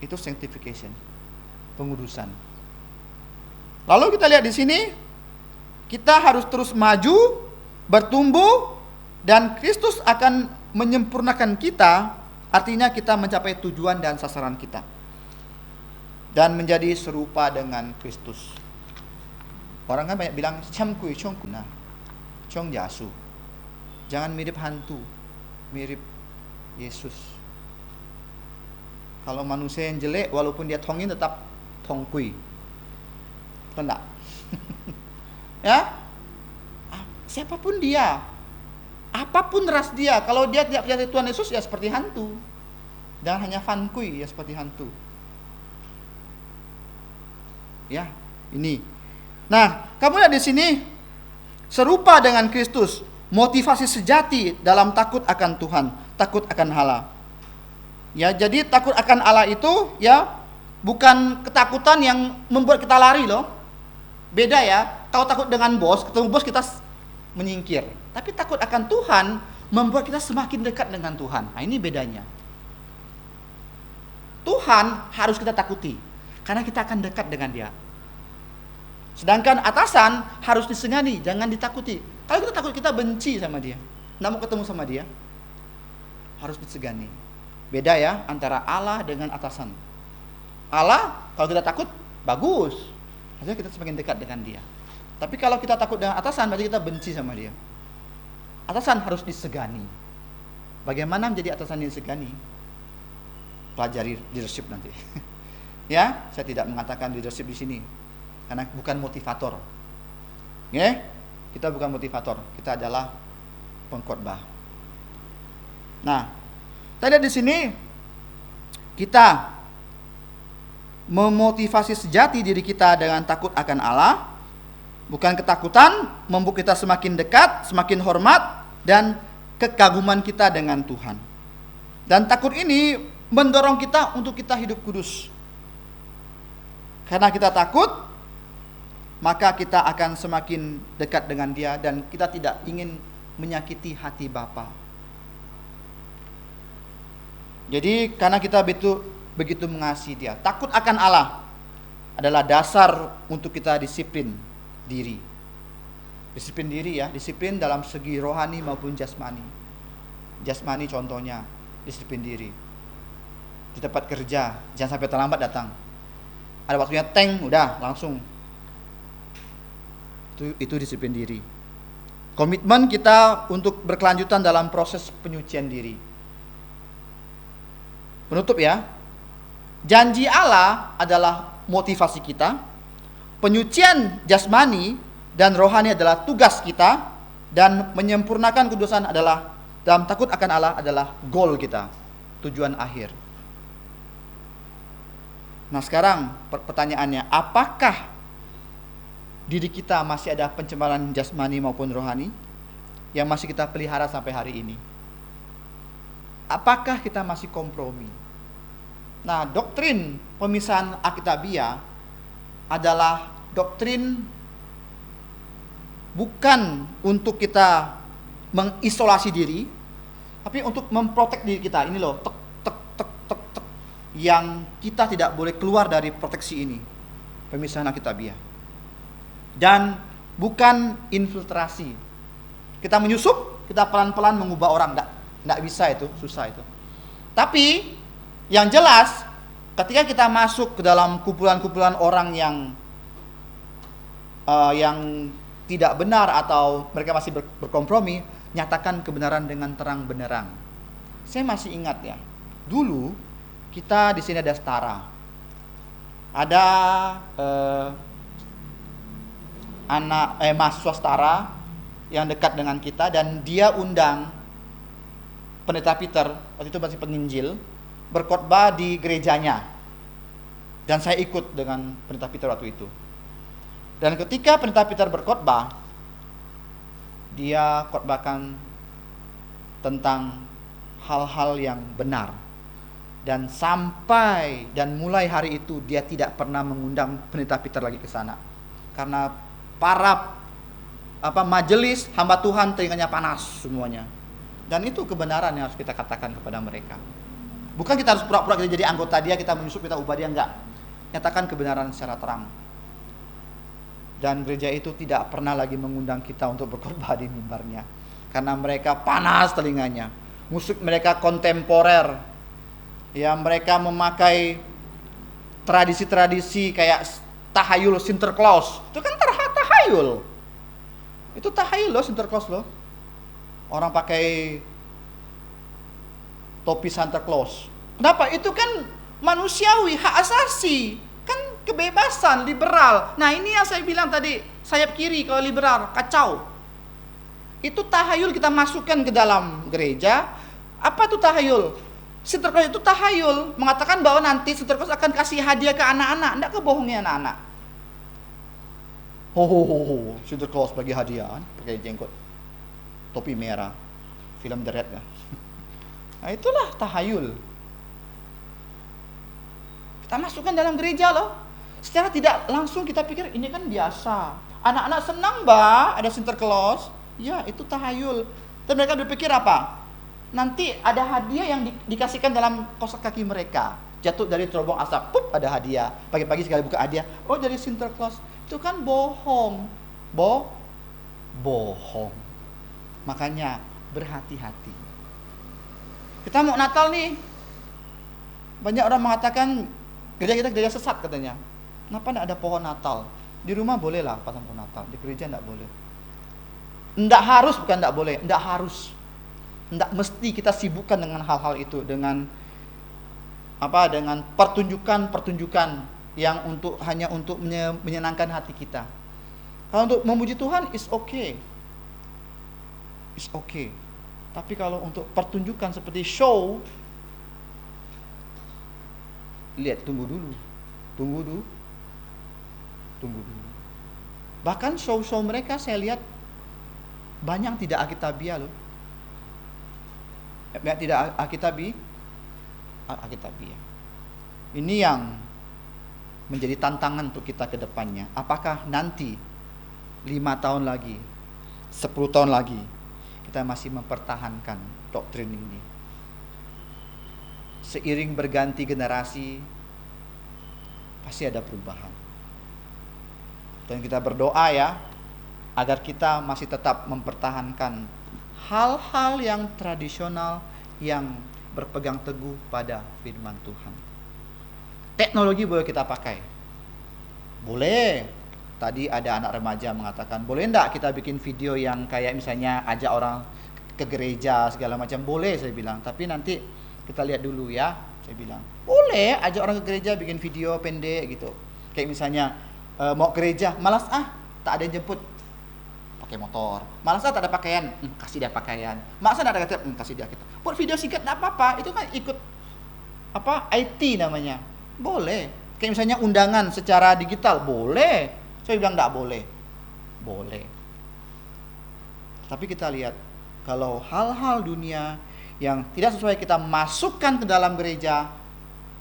Itu sanctification, pengudusan. Lalu kita lihat di sini, kita harus terus maju, bertumbuh, dan Kristus akan menyempurnakan kita. Artinya kita mencapai tujuan dan sasaran kita dan menjadi serupa dengan Kristus. Orang kan banyak bilang camkui chong kuna chong yasu, jangan mirip hantu, mirip Yesus. Kalau manusia yang jelek, walaupun dia tongin tetap tongkui, enggak? Ya, siapapun dia, apapun ras dia, kalau dia tidak percaya Tuhan Yesus ya seperti hantu. Jangan hanya fankui ya seperti hantu. Ya, ini. Nah, kamu lihat di sini serupa dengan Kristus, motivasi sejati dalam takut akan Tuhan, takut akan Allah. Ya, jadi takut akan Allah itu ya bukan ketakutan yang membuat kita lari loh. Beda ya. Kalau takut dengan bos, ketemu bos kita menyingkir. Tapi takut akan Tuhan membuat kita semakin dekat dengan Tuhan. Nah, ini bedanya. Tuhan harus kita takuti karena kita akan dekat dengan Dia. Sedangkan atasan harus disegani, jangan ditakuti. Kalau kita takut, kita benci sama dia, nggak mau ketemu sama dia. Harus disegani. Beda ya antara Allah dengan atasan. Allah kalau kita takut bagus. Artinya kita semakin dekat dengan dia. Tapi kalau kita takut dengan atasan, berarti kita benci sama dia. Atasan harus disegani. Bagaimana menjadi atasan yang disegani? Pelajari leadership nanti. Ya, saya tidak mengatakan leadership di sini karena bukan motivator. Ya, kita bukan motivator, kita adalah pengkhotbah. Nah, tadi di sini kita memotivasi sejati diri kita dengan takut akan Allah. Bukan ketakutan membuat kita semakin dekat, semakin hormat, dan kekaguman kita dengan Tuhan. Dan takut ini mendorong kita untuk kita hidup kudus. Karena kita takut, maka kita akan semakin dekat dengan Dia dan kita tidak ingin menyakiti hati Bapa. Jadi karena kita begitu mengasihi Dia, takut akan Allah adalah dasar untuk kita disiplin diri. Disiplin diri ya, disiplin dalam segi rohani maupun jasmani. Jasmani contohnya, disiplin diri. Di tempat kerja, jangan sampai terlambat datang. Ada waktunya udah langsung. Itu disiplin diri. Komitmen kita untuk berkelanjutan dalam proses penyucian diri. Penutup ya. Janji Allah adalah motivasi kita. Penyucian jasmani dan rohani adalah tugas kita, dan menyempurnakan kudusan adalah dalam takut akan Allah adalah goal kita, tujuan akhir. Nah sekarang pertanyaannya, apakah diri kita masih ada pencemaran jasmani maupun rohani yang masih kita pelihara sampai hari ini? Apakah kita masih kompromi? Nah, doktrin pemisahan Alkitabiah adalah doktrin bukan untuk kita mengisolasi diri, tapi untuk memprotek diri kita. Ini loh, tek, yang kita tidak boleh keluar dari proteksi ini, pemisahan Alkitabiah. Dan bukan infiltrasi. Kita menyusup, kita pelan-pelan mengubah orang, enggak bisa itu, susah itu. Tapi yang jelas, ketika kita masuk ke dalam kumpulan-kumpulan orang yang tidak benar atau mereka masih berkompromi, nyatakan kebenaran dengan terang benderang. Saya masih ingat ya, dulu kita di sini ada setara, ada mahasiswa setara yang dekat dengan kita, dan dia undang Pendeta Peter, waktu itu masih penginjil, berkhotbah di gerejanya, dan saya ikut dengan Pendeta Peter waktu itu. Dan ketika Pendeta Peter berkhotbah, dia khotbahkan tentang hal-hal yang benar, dan mulai hari itu dia tidak pernah mengundang Pendeta Peter lagi ke sana, karena para majelis hamba Tuhan telinganya panas semuanya. Dan itu kebenaran yang harus kita katakan kepada mereka. Bukan kita harus pura-pura kita jadi anggota dia, kita menyusup, kita ubah dia, enggak. Nyatakan kebenaran secara terang. Dan gereja itu tidak pernah lagi mengundang kita untuk berkhotbah di mimbarnya, karena mereka panas telinganya. Musik mereka kontemporer. Ya, mereka memakai tradisi-tradisi kayak tahayul Sinterklaas. Itu kan tahayul. Itu tahayul loh, Sinterklaas loh. Orang pakai topi Santa Claus. Kenapa? Itu kan manusiawi, hak asasi, kan kebebasan, liberal. Nah ini yang saya bilang tadi, sayap kiri kalau liberal, kacau. Itu tahayul kita masukkan ke dalam gereja. Apa itu tahayul? Sinterklaas itu tahayul, mengatakan bahwa nanti Sinterklaas akan kasih hadiah ke anak-anak. Enggak kebohongnya anak-anak. Sinterklaas bagi hadiah, pakai jenggot, topi merah, film The Red ya. Nah itulah tahayul. Kita masukkan dalam gereja loh. Secara tidak langsung kita pikir ini kan biasa. Anak-anak senang ada Sinterklaas. Ya itu tahayul. Dan mereka berpikir apa? Nanti ada hadiah yang dikasihkan dalam kosak kaki mereka. Jatuh dari terobong asap, pup, ada hadiah. Pagi-pagi sekali buka hadiah, oh dari Sinterklaas. Itu kan bohong. Bohong. Makanya berhati-hati. Kita mau Natal nih. Banyak orang mengatakan gereja kita gereja sesat katanya. Kenapa tidak ada pohon Natal? Di rumah boleh lah pasang pohon Natal, di gereja tidak boleh. Tidak harus, bukan tidak boleh, tidak harus. Tidak mesti kita sibukkan dengan hal-hal itu, dengan dengan pertunjukan yang hanya untuk menyenangkan hati kita. Kalau untuk memuji Tuhan, it's okay. It's okay. Tapi kalau untuk pertunjukan seperti show, lihat, tunggu dulu. Bahkan show-show mereka saya lihat banyak tidak alkitabiah loh. Tidak alkitabiah. Ini yang menjadi tantangan untuk kita ke depannya. Apakah nanti 5 tahun lagi, 10 tahun lagi kita masih mempertahankan doktrin ini? Seiring berganti generasi pasti ada perubahan. Dan kita berdoa ya, agar kita masih tetap mempertahankan hal-hal yang tradisional, yang berpegang teguh pada firman Tuhan. Teknologi boleh kita pakai. Boleh. Tadi ada anak remaja mengatakan, boleh enggak kita bikin video yang kayak misalnya ajak orang ke gereja segala macam? Boleh, saya bilang. Tapi nanti kita lihat dulu ya, saya bilang. Boleh ajak orang ke gereja bikin video pendek gitu. Kayak misalnya mau gereja, malas tak ada yang jemput, pakai motor. Malas tak ada pakaian, kasih dia pakaian. Malas tak ada kata, kasih dia kita. Buat video singkat enggak apa-apa, itu kan ikut IT namanya. Boleh. Kayak misalnya undangan secara digital, boleh. Saya bilang enggak boleh. Boleh. Tapi kita lihat, kalau hal-hal dunia yang tidak sesuai kita masukkan ke dalam gereja,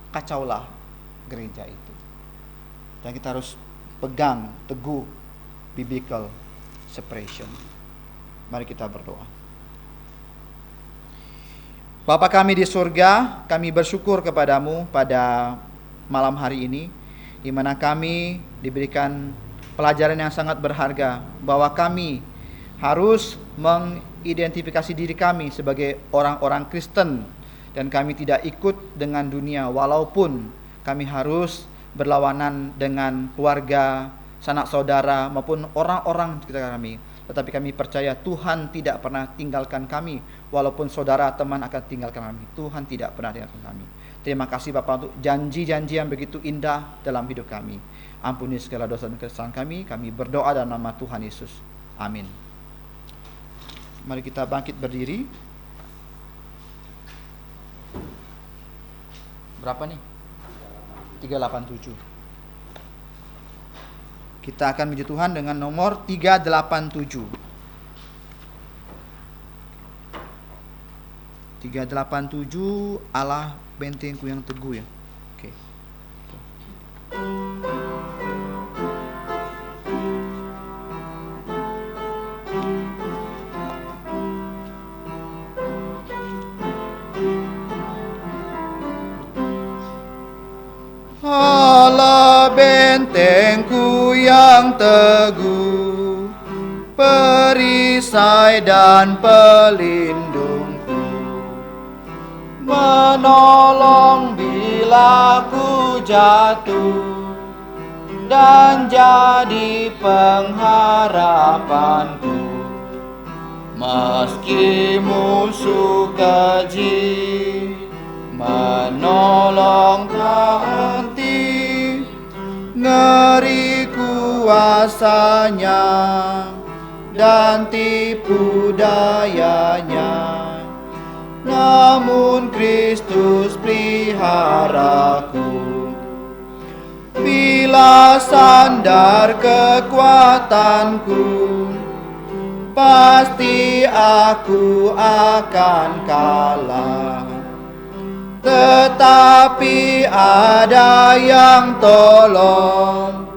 kacaulah gereja itu. Dan kita harus pegang teguh biblical separation. Mari kita berdoa. Bapa kami di surga, kami bersyukur kepadamu pada malam hari ini, di mana kami diberikan pelajaran yang sangat berharga, bahwa kami harus mengidentifikasi diri kami sebagai orang-orang Kristen, dan kami tidak ikut dengan dunia, walaupun kami harus berlawanan dengan keluarga, sanak saudara, maupun orang-orang sekitar kami. Tetapi kami percaya Tuhan tidak pernah tinggalkan kami, walaupun saudara teman akan tinggalkan kami. Tuhan tidak pernah tinggalkan kami. Terima kasih Bapa untuk janji-janji yang begitu indah dalam hidup kami. Ampuni segala dosa dan kesalahan kami. Kami berdoa dalam nama Tuhan Yesus. Amin. Mari kita bangkit berdiri. Berapa nih? 387. Kita akan memuji Tuhan dengan nomor 387. 387, Allah bentengku yang teguh ya. Oke. Allah bentengku yang teguh, perisai dan pelindungku, menolong bila ku jatuh, dan jadi pengharapanku. Meski musuh keji menolong hati, ngeri kuasanya dan tipu dayanya, namun Kristus peliharaku. Bila sandar kekuatanku, pasti aku akan kalah. Tetapi ada yang tolong,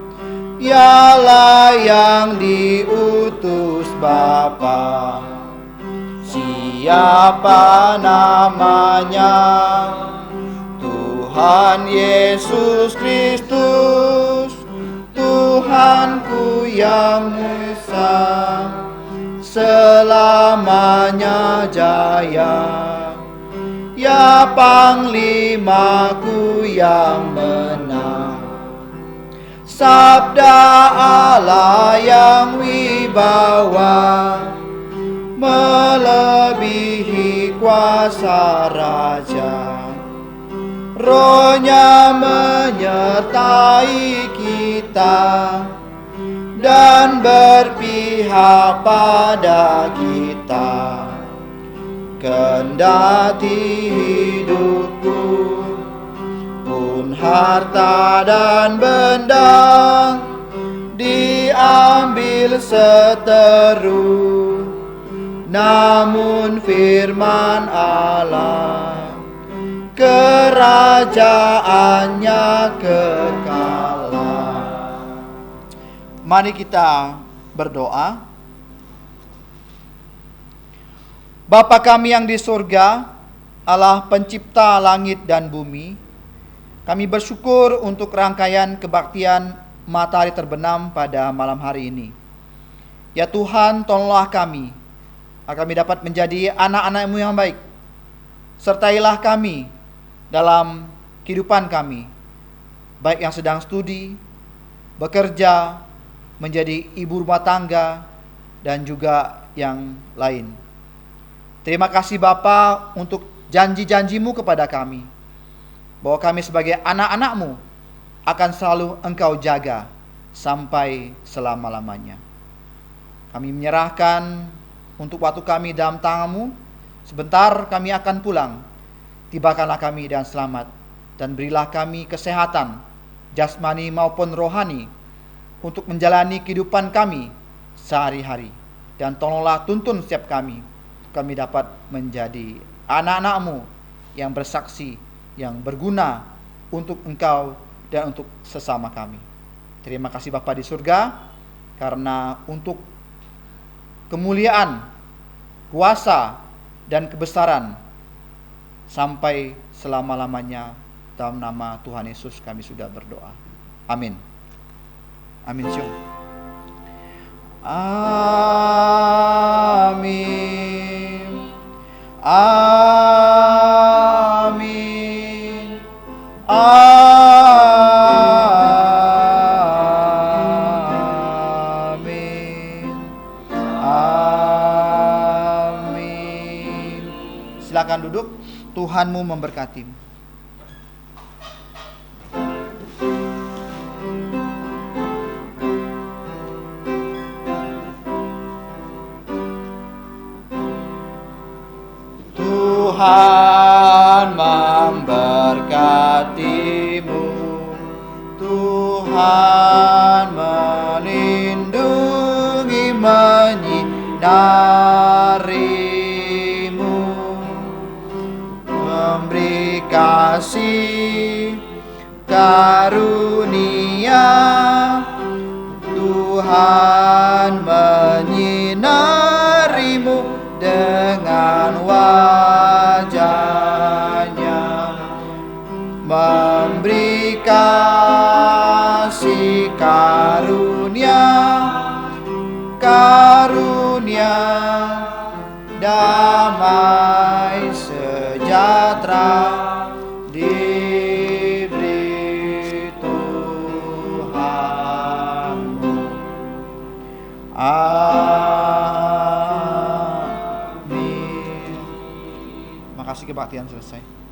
ialah yang diutus Bapa. Siapa namanya? Tuhan Yesus Kristus, Tuhanku yang esa, selamanya jaya. Ya Panglimaku yang menang, sabda Allah yang wibawa, melebihi kuasa raja. Roh-Nya menyertai kita dan berpihak pada kita. Kendati hidupku pun harta dan benda diambil seteru, namun firman Allah kerajaannya kekal. Mari kita berdoa. Bapa kami yang di surga, Allah pencipta langit dan bumi, kami bersyukur untuk rangkaian kebaktian matahari terbenam pada malam hari ini. Ya Tuhan, tolonglah kami agar kami dapat menjadi anak-anak-Mu yang baik. Sertailah kami dalam kehidupan kami, baik yang sedang studi, bekerja, menjadi ibu rumah tangga, dan juga yang lain. Terima kasih Bapa untuk janji-janji-Mu kepada kami, bahwa kami sebagai anak-anak-Mu akan selalu Engkau jaga sampai selama-lamanya. Kami menyerahkan untuk waktu kami dalam tangan-Mu. Sebentar kami akan pulang. Tibakanlah kami dan selamat, dan berilah kami kesehatan jasmani maupun rohani untuk menjalani kehidupan kami sehari-hari. Dan tolonglah tuntun setiap kami dapat menjadi anak-anak-Mu yang bersaksi, yang berguna untuk Engkau dan untuk sesama kami. Terima kasih Bapa di surga, karena untuk kemuliaan, kuasa, dan kebesaran sampai selama-lamanya, dalam nama Tuhan Yesus kami sudah berdoa. Amin. Amin. Syuk. Amin. Amin. Amin. Amin. Silakan duduk. Tuhanmu memberkati. Tuhan memberkatimu, Tuhan melindungi, menyinarimu, memberi kasih karunia. Tuhan menyinarimu dengan wajahnya, memberi kasih karunia, karunia, damai sejahtera diberi Tuhanmu. Amin. Makasih, kebaktian selesai.